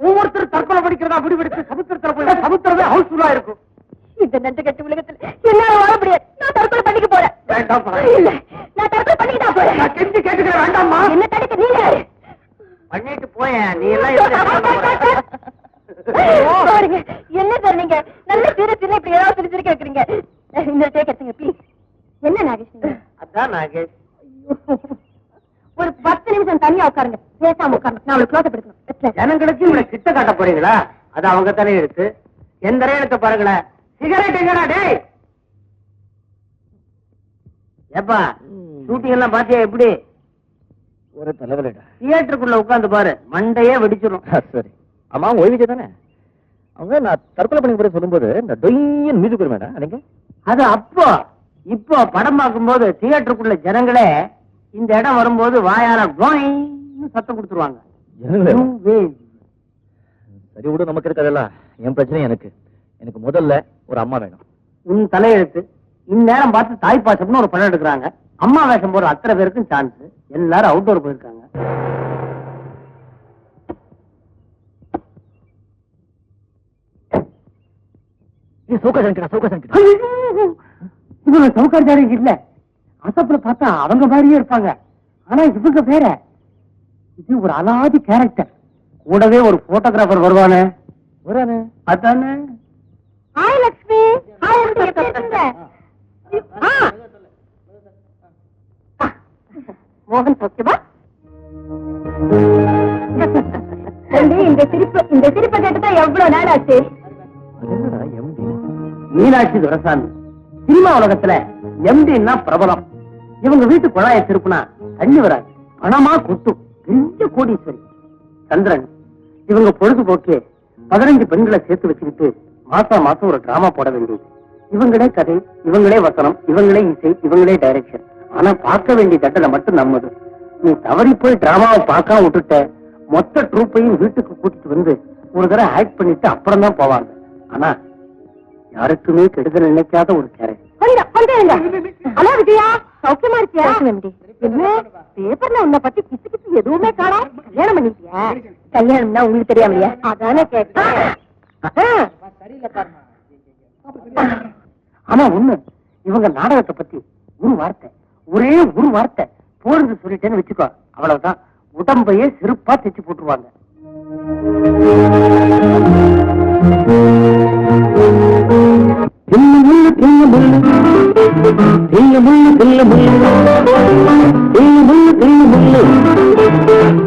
ஒவ்வொருத்தரும் தற்கொலை படிக்கிறதா முடிவெடுத்து சமுத்திரத்துல போய் சமுத்திரமே ஹவுஸ்ஃபுல்லா இருக்கும். இந்த நெஞ்சு கட்டு உலகத்துல என்னால வாழ முடியாது. நான் தற்கொலை பண்ணிக்க போறேன். வேண்டாம்மா. இல்ல நான் தற்கொலை பண்ணிக்கிட்டா போறேன். நான் கெஞ்சி கேட்டுக்கிறேன், வேண்டாம்மா. என்ன தடுக்க நீங்க யாரு? பண்ணிட்டு போயேன். நீ எல்லாம் எப்படி பாருங்க, என்ன சார் நீங்க நல்ல சீரியஸ்ல இப்படி ஏதாவது சொல்லி சிரிக்க வைக்கிறீங்க. இந்த டேக் எடுத்துங்க ப்ளீஸ். என்ன நாகேஷ் நீங்க? அதான் நாகேஷ். ஒரு 10 நிமிஷம் தனியா உட்காருங்க. பேசாம உட்காருங்க. நான் அவளுக்கு க்ளோஸ் அப் எடுக்கணும். ஜனங்களுக்கு இவனை கிட்ட காட்ட போறீங்களா? அது அவங்க தானே இருக்கு. எந்த ரேலத்தை பாருங்களேன். சிகரெட் எங்கடா டேய்? ஏப்பா ஷூட்டிங் எல்லாம் பாத்தியா எப்படி? ஒரு தலைவலிடா. தியேட்டருக்குள்ள உட்கார்ந்து பாரு, மண்டையே வெடிச்சிடும். சரி. ஆமா, ஓய்வு தானே. அவங்க நான் தற்கொலை பண்ணி கூட சொல்லும்போது இந்த டொய்யன் மியூசிக் வருமேடா அன்னைக்கு. அது அப்போ. இப்போ படம் பார்க்கும்போது தியேட்டருக்குள்ள ஜனங்களே இந்த இடம் வரும்போது வாயால கோயின்னு சத்தம் கொடுத்துருவாங்க. சரி விடு, நமக்கு இருக்கதெல்லாம் என் பிரச்சனை. எனக்கு முதல்ல ஒரு அம்மா வேணும். உன் தலையெழுத்து. இந்நேரம் பார்த்து தாய் பாசம்னு ஒரு படம் எடுக்கிறாங்க. அம்மா வேஷம் போற அத்தனை பேருக்கும் சான்ஸ். எல்லாரும் அவுட்டோர் போயிருக்காங்க. இவங்க சவுகார்ஜாரி இல்ல. அசப்புல பார்த்தா அவங்க மாதிரியே இருப்பாங்க. ஆனா இவங்க வேற. இது ஒரு அலாதி கேரக்டர். கூடவே ஒரு போட்டோகிராஃபர் வருவானே. அதானே. ஹாய் லட்சுமி. ஹாய் எப்படி இருக்கீங்க? மோகன் சௌக்கியமா? இந்த சிரிப்பை கேட்டுட்டா எவ்வளவு நேரம் ஆச்சு? மீனாட்சி துரசாமி. சினிமா உலகத்துல எம்டின்னா பிரபலம். இவங்க வீட்டு குழாய திருப்புனா தண்ணி வராது, பணமா கொட்டும். பெரிய கோடீஸ்வரி. சந்திரன். இவங்க பொழுதுபோக்கே 15 பெண்களை சேர்த்து வச்சுக்கிட்டு மாசம் மாசம் ஒரு டிராமா போட வேண்டியது. இவங்களே கதை, இவங்களே வசனம், இவங்களே இசை, இவங்களே டைரக்ஷன். ஆனா பார்க்க வேண்டிய தட்டல மட்டும் நம்மது. நீ தவறி போய் டிராமாவை பார்க்காம விட்டுட்ட, மொத்த ட்ரூப்பையும் வீட்டுக்கு கூட்டிட்டு வந்து ஒரு தடவை ஆக்ட் பண்ணிட்டு அப்புறம் தான் போவாங்க. ஆனா யாருக்குமே கெடுதல் நினைக்காத ஒரு கேரக்டர். ஹலோ விஜயா, சௌக்கியமா இருக்கியா? என்ன பேப்பர்ல உன்னை பத்தி கிசு கிசு எதுவுமே காணோம். கல்யாணம் பண்ணிட்டியா? கல்யாணம்னா உங்களுக்கு தெரியாமலையா? அதானே கேட்டேன். ஆனா ஒண்ணு, இவங்க நாடகத்தை பத்தி ஒரு வார்த்தை, ஒரே ஒரு வார்த்தை போறது சொல்லிட்டேன்னு வச்சுக்கோ, அவ்வளவுதான். உடம்பையே செருப்பா தைச்சு போட்டுருவாங்க.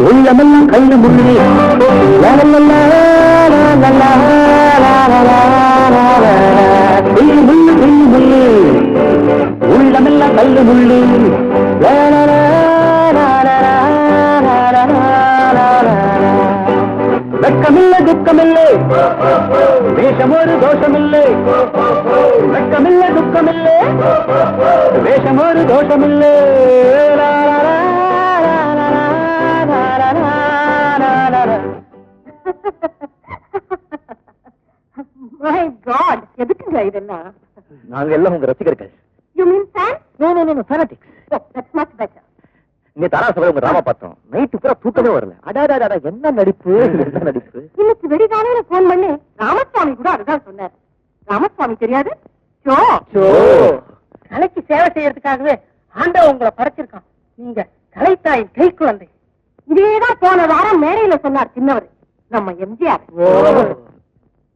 உள்ளமெல்லாம் கல்லு முள்ளு. உள்ளமெல்லாம் கல்லு முள்ளு. வெட்கமில்லை துக்கமில்லை, வேஷம் ஒரு தோஷமில்லை. வெட்கமில்லை துக்கமில்லை, வேஷம் ஒரு தோஷமில்லை. My God, எதுக்குங்க இதெல்லாம்? நாங்க எல்லாம் உங்க ரசிகர்கள். You mean fan? No, fanatics. Oh, that's much better. நீ தாராசபை உங்க ராமா பார்த்தோம். நைட்டு பூரா தூக்கமே வரல. அடாடாடா, என்ன நடிப்பு, என்ன நடிப்பு. இன்னைக்கு வெடிகாலையில போன் பண்ணி ராமசுவாமி கூட அதுதான் சொன்னார். ராமசுவாமி தெரியாது? கலைக்கு சேவை செய்யறதுக்காகவே ஆண்டவன் உங்களை படைச்சிருக்கான். நீங்க கலைத்தாயின் கை குழந்தை. இதேதான் போன வாரம் மேடையில சொன்னார் சின்னவர், நம்ம எம்ஜிஆர்.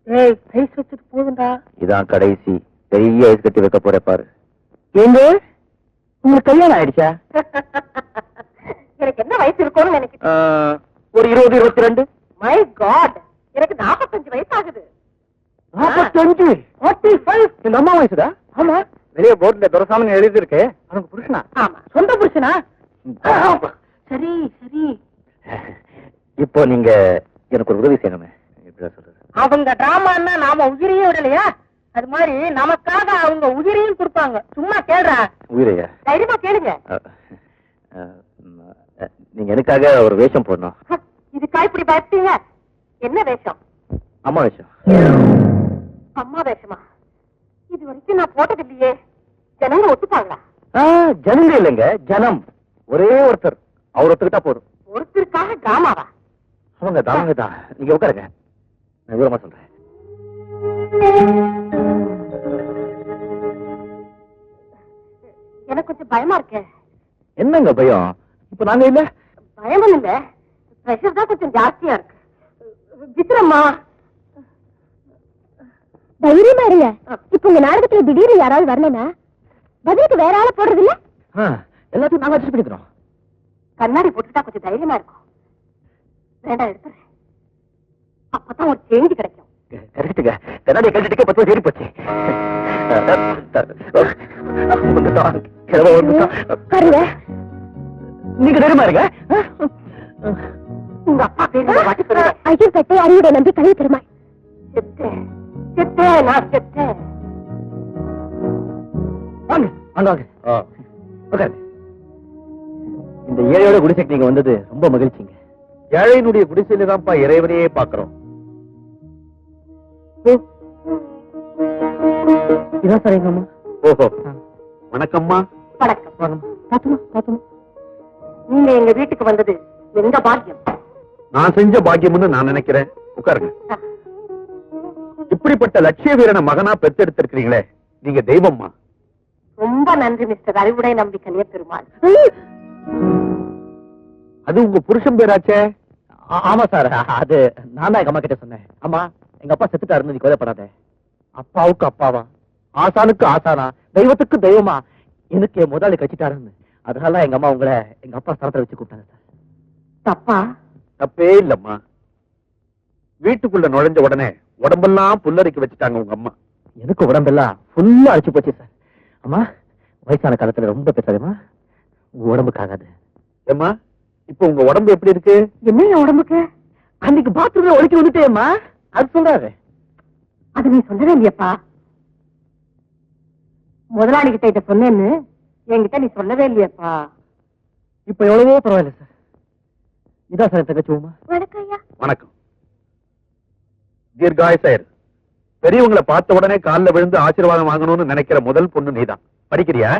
ஏய், ஐஸ் வச்சுட்டு போகுண்டா. இதான் கடைசி பெரிய ஐஸ் கட்டி வைக்க போற பாரு. எங்க உங்களுக்கு கல்யாணம் ஆயிடுச்சா? எனக்கு என்ன வயசு இருக்கும்னு நினைக்கிறேன். ஒரு 20, 22. மை காட், எனக்கு 45 வயசு ஆகுது. 45, 45. இந்த அம்மா வயசுடா? ஆமா. வெளியே போர்ட்ல துரசாமி எழுதி இருக்கு. அவங்க புருஷனா? ஆமா. சொந்த புருஷனா? சரி சரி. இப்போ நீங்க எனக்கு ஒரு உதவி செய்யணுமே. எப்படிதான் சொல்றது? அவங்க டிராமான்னா நாம உயிரையே விடலையா? அது மாதிரி நமக்காக அவங்க உயிரையும் கொடுப்பாங்க. சும்மா கேளுடா. உயிரையா? தைரியமா கேளுங்க. நீங்க எனக்காக ஒரு வேஷம் போடணும். இதுக்கா இப்படி பயப்பட்டீங்க? என்ன வேஷம்? அம்மா வேஷம். அம்மா வேஷமா? இது வரைக்கும் நான் போட்டது இல்லையே. ஜனங்க ஒத்துப்பாங்களா? ஜனங்க இல்லைங்க, ஜனம். ஒரே ஒருத்தர், அவர் ஒத்துக்கிட்டா போதும். ஒருத்தருக்காக டிராமாவா? அவங்க தான். நீங்க உட்காருங்க, நான் விவரமா சொல்றேன். எனக்கு கொஞ்சம் பயமா இருக்கேன். என்னங்க பயம்? இப்ப நாங்க இல்ல. பயமும் இல்ல, பிரஷர் தான் கொஞ்சம் ஜாஸ்தியா இருக்கு. விக்ரம்மா தைரியமா இருங்க. இப்ப உங்க நாடகத்துல திடீர்னு யாராவது வரலனா பதிலுக்கு வேற ஆள போடுறது இல்ல? எல்லாத்தையும் நாங்க அட்ஜஸ்ட் பண்ணிக்கிறோம். கண்ணாடி போட்டுட்டா கொஞ்சம் தைரியமா இருக்கும். வேண்டாம், எடுத்துறேன். அப்பதான் ஒரு சேஞ்ச் கிடைக்கும். கரெக்டுங்க. கண்ணாடி கட்டிட்டு 10 வருஷம் ஏறி போச்சு. பாருங்க, நீங்க தைரியமா இருங்க. உங்க அப்பா பேரு வாட்டி சொல்லுங்க. ஐயோ கட்டை அறிவுரை நம்பி கழிவு பெருமாள். செத்தேன் செத்தேன் நான் செத்தேன். வாங்க வாங்க வாங்க. உட்காரு. இந்த ஏழையோட குடிசைக்கு நீங்க வந்தது ரொம்ப மகிழ்ச்சிங்க. ஏழையினுடைய குடிசையில தான்ப்பா இறைவனையே பாக்குறோம். இதான் சார் எங்க அம்மா. ஓஹோ, வணக்கம்மா. வணக்கம். பாத்துமா நீங்க எங்க வீட்டுக்கு வந்தது எங்க பாக்கியம். நான் செஞ்ச பாக்கியம்னு நான் நினைக்கிறேன். உட்காருங்க. இப்படிப்பட்ட லட்சிய வீரனை மகனா பெற்றெடுத்திருக்கிறீங்களே, நீங்க தெய்வம்மா. ரொம்ப நன்றி மிஸ்டர் அறிவுடை நம்பி கலிய பெருமாள். அது உங்க புருஷன் பேராச்சே? ஆமா சார், அது நான் தான் எங்க அம்மா கிட்ட சொன்னேன். அம்மா, எங்க அப்பா செத்துட்டாருன்னு நீ கொலைப்படாத. அப்பாவுக்கு அப்பாவா, ஆசானுக்கு ஆசானா, தெய்வத்துக்கு தெய்வமா எனக்கு முதலாளி கட்சிட்டாருன்னு. அதனால எங்க அம்மா உங்களை எங்க அப்பா ஸ்தலத்துல வச்சு கூப்பிட்டாங்க சார். தப்பா? தப்பே இல்லம்மா. வீட்டுக்குள்ள நுழைஞ்ச உடனே உடம்பெல்லாம் புல்லரிக்க வச்சுட்டாங்க உங்க அம்மா. எனக்கு உடம்பெல்லாம் ஃபுல்லா அடிச்சு போச்சு சார். அம்மா, வயசான காலத்துல ரொம்ப பேசாதேம்மா, உடம்புக்கு ஆகாது. ஏம்மா, இப்ப உங்க உடம்பு எப்படி இருக்கு? என்ன என் உடம்புக்கு? அன்னைக்கு பாத்ரூம்ல ஒழிக்க வந்துட்டேம்மா, அது சொல்றாரு. அது நீ சொல்லவே இல்லையப்பா. முதலாளி கிட்ட இத சொன்னேன்னு என்கிட்ட நீ சொல்லவே இல்லையப்பா. இப்ப எவ்வளவோ பரவாயில்ல சார். இதான் சார் தங்கச்சி உமா. வணக்கம் ஐயா. வணக்கம். தீர்காயசர், பெரியவங்களை பார்த்த உடனே காலில் விழுந்து ஆசீர்வாதம் வாங்கணும்னு நினைக்கிற முதல் பொண்ணு நீதான். படிக்கிறியா?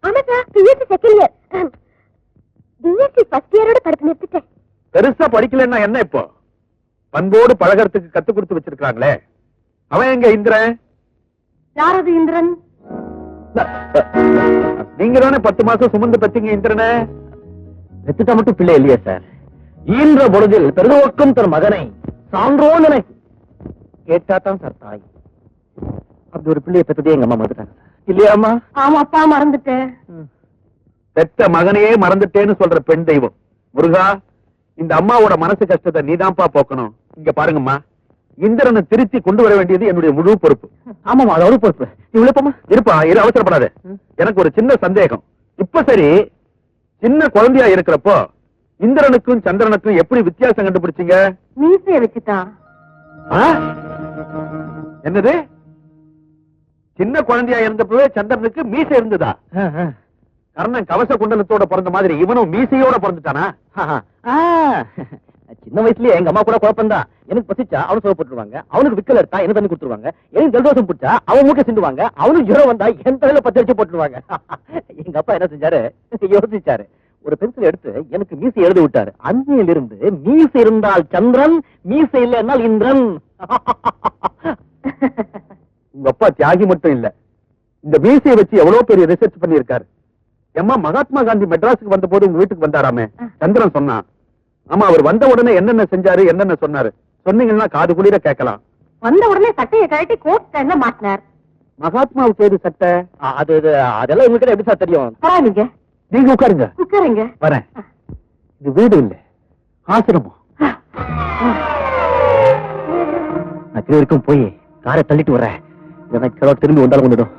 ஆமா sir, BSc second year. BSc first இயரோட படிப்பு நிறுத்திட்டேன். பெருசா படிக்கலன்னா என்ன இப்போ? பண்போடு பழகறதுக்கு கத்து கொடுத்து வச்சிருக்காங்களே, அவன் எங்க இந்திரன்? யாரது இந்திரன்? நீங்க தானே 10 மாசம் சுமந்து பெத்தீங்க இந்திரனை. பெத்துட்டா மட்டும் பிள்ளை இல்லையா சார்? ஈன்ற பொழுதில் பெருதுவக்கும் தன் மகனை சான்றோ நினைக்கும் கேட்டாதான் சார் தாய். அப்படி ஒரு பிள்ளையை பெற்றதே எங்க அம்மா மறந்துட்டாங்க இல்லையாம்மா? ஆமாப்பா, மறந்துட்டேன். பெத்த மகனையே மறந்துட்டேன்னு சொல்ற பெண் தெய்வம் முருகா, இந்த அம்மாவோட மனசு கஷ்டத்தை நீதான்ப்பா போக்கணும். இங்க பாருங்கம்மா, இந்திரனை திருத்தி கொண்டு வர வேண்டியது என்னுடைய முழு பொறுப்பு. ஆமாமா, அதோட பொறுப்பு. இவ்வளவுப்பமா இருப்பா, இரு, அவசரப்படாத. எனக்கு ஒரு சின்ன சந்தேகம். இப்ப சரி, சின்ன குழந்தையா இருக்கிறப்போ இந்திரனுக்கும் சந்திரனுக்கும் எப்படி வித்தியாசம் கண்டுபிடிச்சீங்க? மீசைய வச்சுட்டான். என்னது? சின்ன குழந்தையா இருந்தப்பவே சந்திரனுக்கு மீசை இருந்ததா? கர்ணன் கவச குண்டலத்தோட பிறந்த மாதிரி இவனும் மீசையோட பிறந்துட்டானா? சின்ன வயசுலயே எங்க அம்மா கூட குழப்பம்தான். எனக்கு பசிச்சா அவனு சோப்பு போட்டுருவாங்க, அவனுக்கு விக்கல் எடுத்தா என்ன தண்ணி கொடுத்துருவாங்க, எனக்கு ஜலதோஷம் பிடிச்சா அவன் மூக்க சிந்துவாங்க, அவனுக்கு ஜுரம் வந்தா என் தலையில 10 அடிச்சு போட்டுருவாங்க. எங்க அப்பா என்ன செஞ்சாரு, யோசிச்சாரு. ஒரு பென்சில் எடுத்து எனக்கு மீசை எழுதி விட்டாரு. அன்னையிலிருந்து மீசை இருந்தால் சந்திரன், மீசை இல்லை என்னால் இந்திரன். உங்க அப்பா தியாகி மட்டும் இல்ல, இந்த மீசையை வச்சு எவ்வளவு பெரிய ரிசர்ச் பண்ணிருக்காரு. ஏம்மா, மகாத்மா காந்தி மெட்ராஸுக்கு வந்த போது உங்க வீட்டுக்கு வந்தாராமே, சந்திரன் சொன்னான். ஆமா, அவர் வந்த உடனே என்னென்ன செஞ்சாரு, என்னென்ன சொன்னாரு சொன்னீங்கன்னா காது குளிர கேட்கலாம். வந்த உடனே சட்டையை கழட்டி கோட் ஸ்டாண்ட்ல மாட்டினார். மகாத்மாவுக்கு ஏது சட்டை? அதெல்லாம் உங்ககிட்ட எப்படி சார் தெரியும்? பரவாயில்லைங்க, நீங்க உட்காருங்க. உட்காருங்க. வரேன். இது வீடு இல்ல, ஆசிரமம். நான் வரைக்கும் போய் காரை தள்ளிட்டு வரேன். எனக்கு திரும்பி வந்தாலும் வந்துடும்.